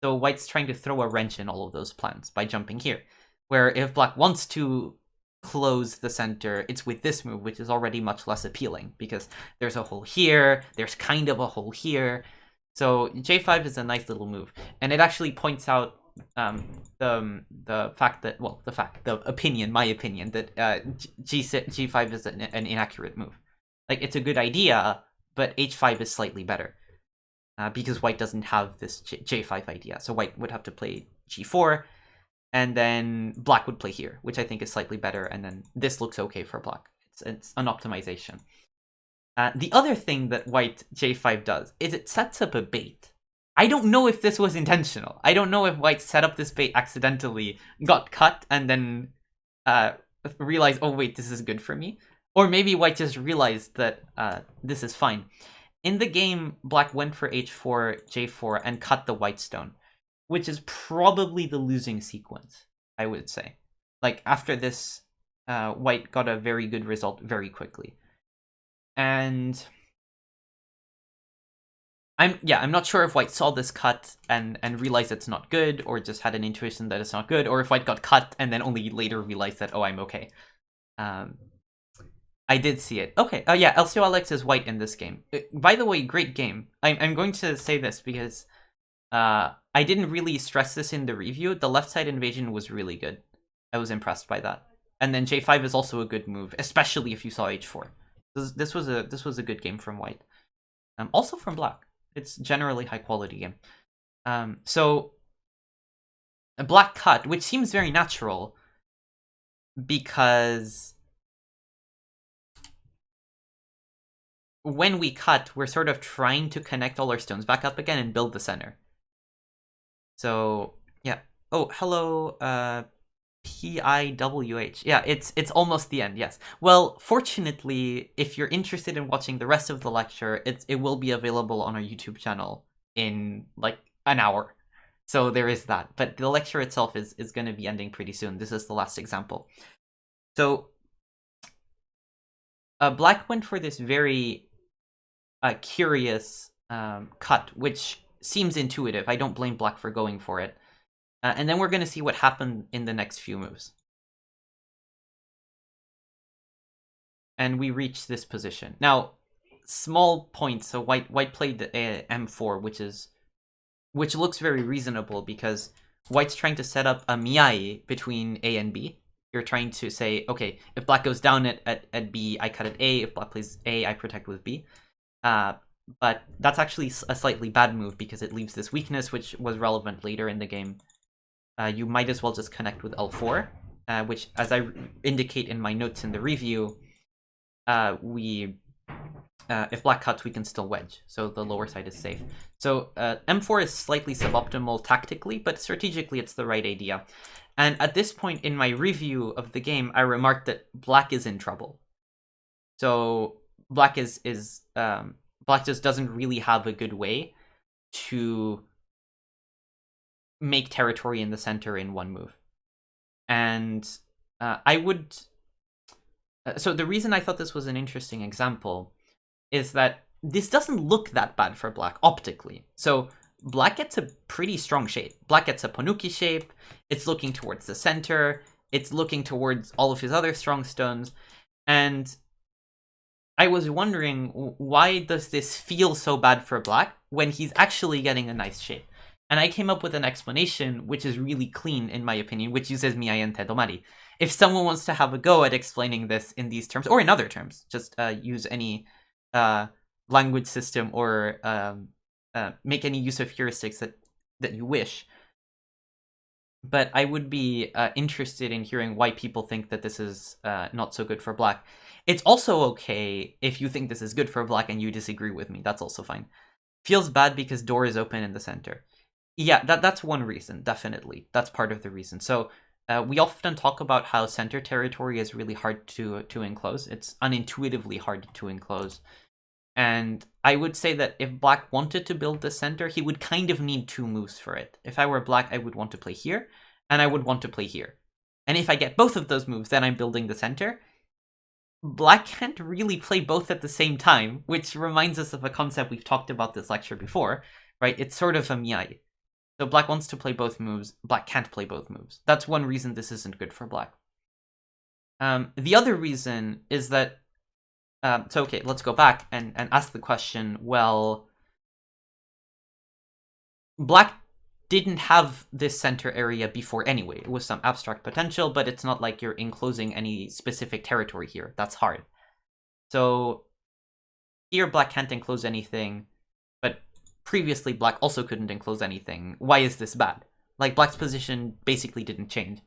So white's trying to throw a wrench in all of those plans by jumping here. Where if black wants to close the center, it's with this move, which is already much less appealing, because there's a hole here, there's kind of a hole here. So j5 is a nice little move, and it actually points out the fact that, well, my opinion that g5 is an inaccurate move. Like, it's a good idea, but h5 is slightly better, because white doesn't have this j5 idea. So white would have to play g4, and then black would play here, which I think is slightly better, and then this looks okay for black. It's an optimization. The other thing that white j5 does is it sets up a bait. I don't know if this was intentional. I don't know if white set up this bait accidentally, got cut, and then realized, oh wait, this is good for me. Or maybe white just realized that this is fine. In the game, black went for h4, j4, and cut the white stone, which is probably the losing sequence, I would say. Like, after this, white got a very good result very quickly. And I'm not sure if white saw this cut and realized it's not good, or just had an intuition that it's not good, or if white got cut and then only later realized that, oh, I'm okay. I did see it. Okay, yeah, LCO Alex is white in this game. By the way, great game. I'm going to say this because I didn't really stress this in the review. The left side invasion was really good. I was impressed by that. And then j5 is also a good move, especially if you saw h4. This was a good game from white. Also from black. It's generally high quality game. So a black cut, which seems very natural, because when we cut, we're sort of trying to connect all our stones back up again and build the center. So yeah. Oh, hello, PIWH. Yeah, it's almost the end, yes. Well, fortunately, if you're interested in watching the rest of the lecture, it will be available on our YouTube channel in like an hour. So there is that. But the lecture itself is going to be ending pretty soon. This is the last example. So black went for this very curious cut, which seems intuitive. I don't blame black for going for it. And then we're going to see what happened in the next few moves. And we reach this position. Now, small point. So white played m4, which looks very reasonable, because white's trying to set up a Miai between A and B. You're trying to say, okay, if black goes down at B, I cut at A. If black plays A, I protect with B. But that's actually a slightly bad move, because it leaves this weakness, which was relevant later in the game. You might as well just connect with L4, which, as I indicate in my notes in the review, if black cuts, we can still wedge, so the lower side is safe. So M4 is slightly suboptimal tactically, but strategically it's the right idea. And at this point in my review of the game, I remarked that black is in trouble. So black black just doesn't really have a good way to make territory in the center in one move. And so the reason I thought this was an interesting example is that this doesn't look that bad for black optically. So black gets a pretty strong shape. Black gets a Ponuki shape. It's looking towards the center. It's looking towards all of his other strong stones. And I was wondering, why does this feel so bad for black when he's actually getting a nice shape? And I came up with an explanation, which is really clean, in my opinion, which uses Miai and Tedomari. If someone wants to have a go at explaining this in these terms, or in other terms, just use any language system, or make any use of heuristics that you wish. But I would be interested in hearing why people think that this is not so good for black. It's also okay if you think this is good for black and you disagree with me. That's also fine. Feels bad because door is open in the center. Yeah, that's one reason, definitely. That's part of the reason. So we often talk about how center territory is really hard to enclose. It's unintuitively hard to enclose. And I would say that if black wanted to build the center, he would kind of need two moves for it. If I were black, I would want to play here, and I would want to play here. And if I get both of those moves, then I'm building the center. Black can't really play both at the same time, which reminds us of a concept we've talked about this lecture before, right? It's sort of a Miai. So black wants to play both moves, black can't play both moves. That's one reason this isn't good for black. The other reason is that, so okay, let's go back and ask the question, well, black didn't have this center area before anyway. It was some abstract potential, but it's not like you're enclosing any specific territory here. That's hard. So here black can't enclose anything, but previously black also couldn't enclose anything. Why is this bad? Like, black's position basically didn't change.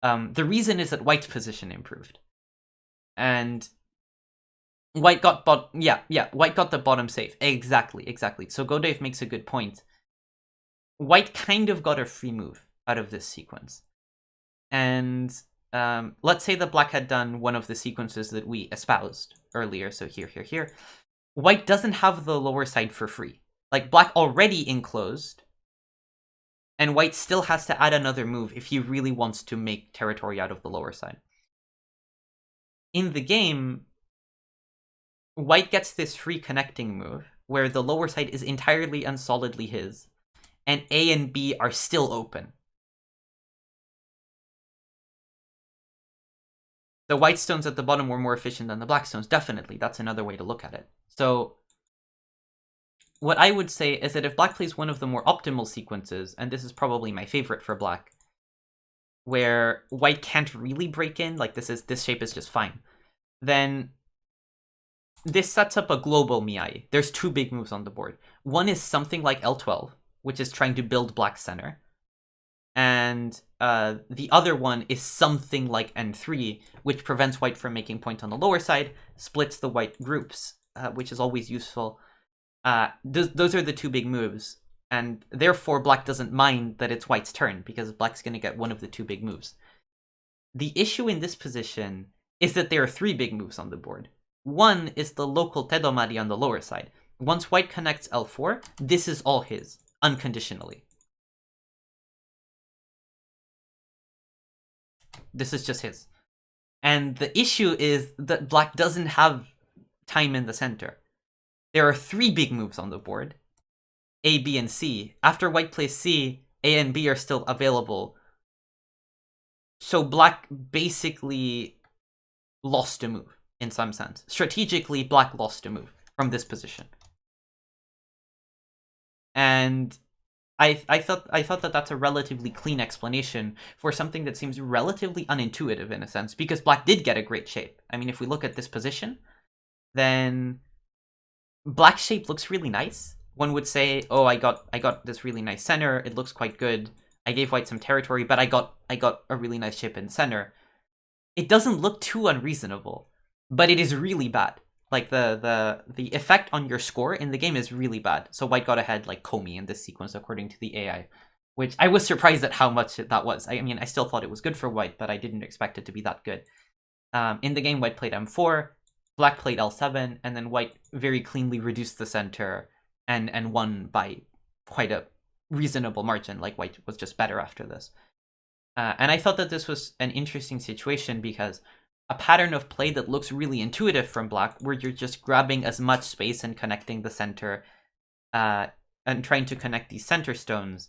The reason is that white's position improved. And white got white got the bottom safe. Exactly. So Godave makes a good point. White kind of got a free move out of this sequence. And let's say that black had done one of the sequences that we espoused earlier. So here. White doesn't have the lower side for free. Like, black already enclosed, and white still has to add another move if he really wants to make territory out of the lower side. In the game, white gets this free connecting move, where the lower side is entirely and solidly his, and A and B are still open. The white stones at the bottom were more efficient than the black stones, definitely. That's another way to look at it. So what I would say is that if black plays one of the more optimal sequences, and this is probably my favorite for black, where white can't really break in, like this shape is just fine, then this sets up a global Miai. There's two big moves on the board. One is something like L12, which is trying to build black center. And the other one is something like N3, which prevents white from making point on the lower side, splits the white groups, which is always useful. Those are the two big moves, and therefore black doesn't mind that it's white's turn, because black's going to get one of the two big moves. The issue in this position is that there are three big moves on the board. One is the local Tedomari on the lower side. Once white connects L4, this is all his, unconditionally. This is just his. And the issue is that black doesn't have time in the center. There are three big moves on the board, A, B, and C. After white plays C, A and B are still available. So black basically lost a move, in some sense. Strategically, black lost a move from this position. And I thought that that's a relatively clean explanation for something that seems relatively unintuitive in a sense, because black did get a great shape. I mean, if we look at this position, then black shape looks really nice. One would say, oh, I got this really nice center. It looks quite good. I gave white some territory, but I got a really nice shape in the center. It doesn't look too unreasonable, but it is really bad. Like, the effect on your score in the game is really bad. So white got ahead like Komi in this sequence according to the AI, which I was surprised at how much that was. I mean, I still thought it was good for white, but I didn't expect it to be that good. In the game, white played M4, black played L7, and then white very cleanly reduced the center and won by quite a reasonable margin. Like, white was just better after this. And I thought that this was an interesting situation because a pattern of play that looks really intuitive from black, where you're just grabbing as much space and connecting the center and trying to connect these center stones,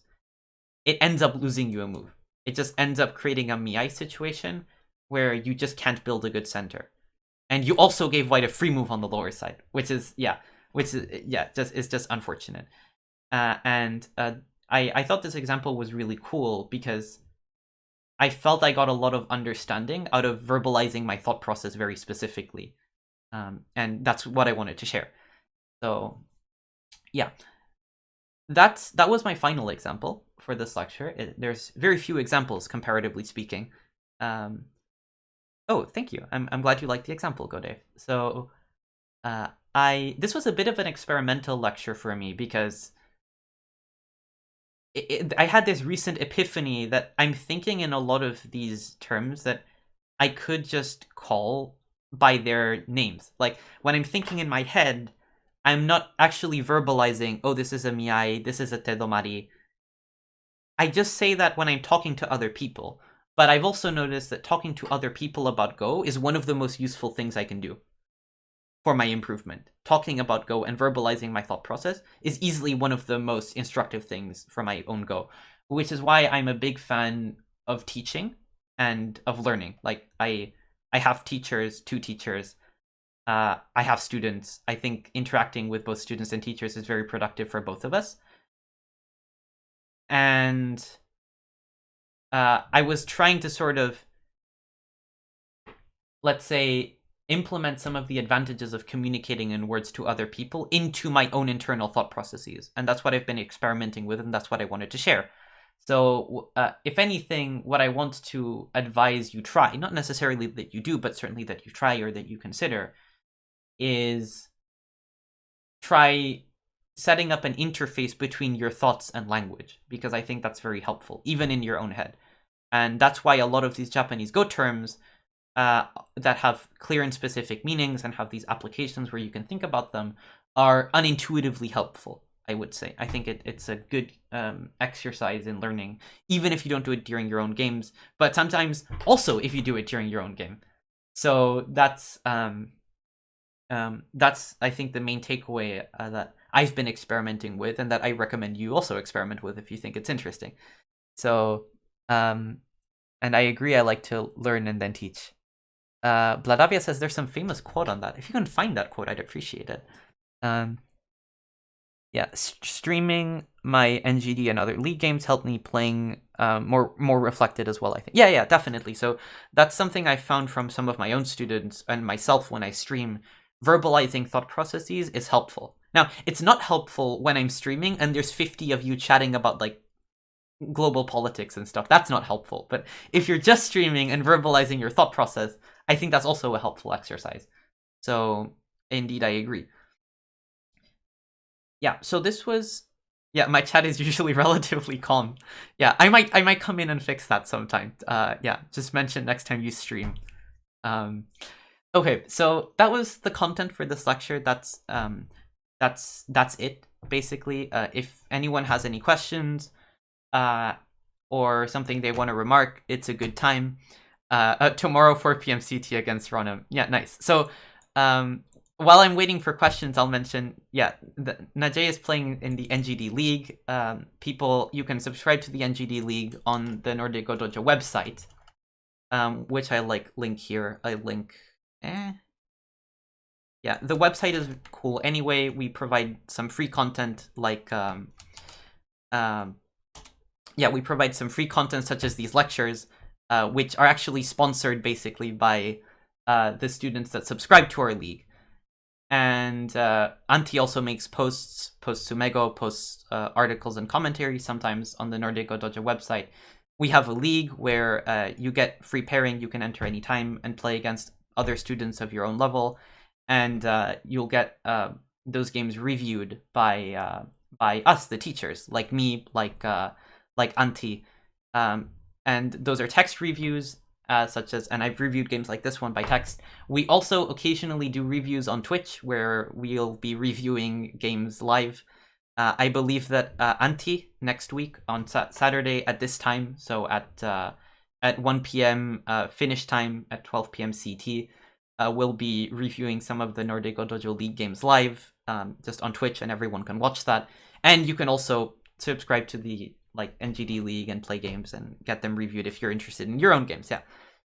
it ends up losing you a move. It just ends up creating a Miai situation where you just can't build a good center. And you also gave white a free move on the lower side, which is just unfortunate. I thought this example was really cool because I felt I got a lot of understanding out of verbalizing my thought process very specifically. And that's what I wanted to share. So, yeah. That was my final example for this lecture. There's very few examples, comparatively speaking. Oh, thank you. I'm glad you liked the example, Godave. So, this was a bit of an experimental lecture for me because I had this recent epiphany that I'm thinking in a lot of these terms that I could just call by their names. Like, when I'm thinking in my head, I'm not actually verbalizing, oh, this is a Miai, this is a Tedomari. I just say that when I'm talking to other people. But I've also noticed that talking to other people about Go is one of the most useful things I can do for my improvement. Talking about Go and verbalizing my thought process is easily one of the most instructive things for my own Go, which is why I'm a big fan of teaching and of learning. Like I have teachers, 2 teachers. I have students. I think interacting with both students and teachers is very productive for both of us. And I was trying to sort of, let's say, implement some of the advantages of communicating in words to other people into my own internal thought processes. And that's what I've been experimenting with, and that's what I wanted to share. So if anything, what I want to advise you try, not necessarily that you do, but certainly that you try or that you consider, is try setting up an interface between your thoughts and language, because I think that's very helpful, even in your own head. And that's why a lot of these Japanese Go terms that have clear and specific meanings and have these applications where you can think about them are unintuitively helpful, I would say. I think it's a good exercise in learning, even if you don't do it during your own games, but sometimes also if you do it during your own game. So that's I think the main takeaway that I've been experimenting with, and that I recommend you also experiment with if you think it's interesting. So, and I agree, I like to learn and then teach. Vladavia says there's some famous quote on that. If you can find that quote, I'd appreciate it. Yeah, streaming my NGD and other League games helped me playing more reflected as well, I think. Yeah, definitely. So that's something I found from some of my own students and myself when I stream. Verbalizing thought processes is helpful. Now, it's not helpful when I'm streaming and there's 50 of you chatting about, like, global politics and stuff. That's not helpful. But if you're just streaming and verbalizing your thought process, I think that's also a helpful exercise. So, indeed, I agree. Yeah, so this was... Yeah, my chat is usually relatively calm. Yeah, I might come in and fix that sometime. Yeah, just mention next time you stream. Okay, so that was the content for this lecture. That's it, basically. If anyone has any questions or something they want to remark, it's a good time. Tomorrow, 4 p.m. CT against Ronham. Yeah, nice. So while I'm waiting for questions, I'll mention, yeah, Najee is playing in the NGD League. People, you can subscribe to the NGD League on the Nordic Go Dojo website, which I link here. I link... Yeah, the website is cool. Anyway, we provide some free content, like we provide some free content such as these lectures, which are actually sponsored basically by the students that subscribe to our league. And Antti also makes posts to Mego, posts articles and commentary sometimes on the Nordic Go Dojo website. We have a league where you get free pairing. You can enter anytime and play against other students of your own level, and you'll get those games reviewed by us, the teachers, like me, like Antti, and those are text reviews, such as, and I've reviewed games like this one by text. We also occasionally do reviews on Twitch, where we'll be reviewing games live. I believe that Antti next week on Saturday at this time, so at 1 p.m. Finnish time, at 12 p.m. CT, we'll be reviewing some of the Nordic Go Dojo League games live, just on Twitch, and everyone can watch that. And you can also subscribe to the NGD League and play games and get them reviewed if you're interested in your own games. Yeah,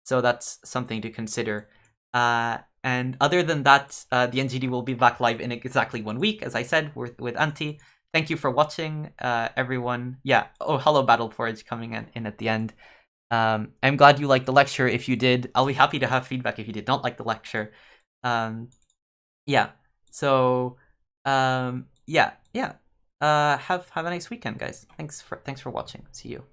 so that's something to consider. And other than that, the NGD will be back live in exactly 1 week, as I said, with Antti. Thank you for watching, everyone. Yeah. Oh, hello, Battle Forge, coming in at the end. I'm glad you liked the lecture. If you did, I'll be happy to have feedback if you did not like the lecture. Yeah. So, yeah. Have a nice weekend, guys. Thanks for watching. See you.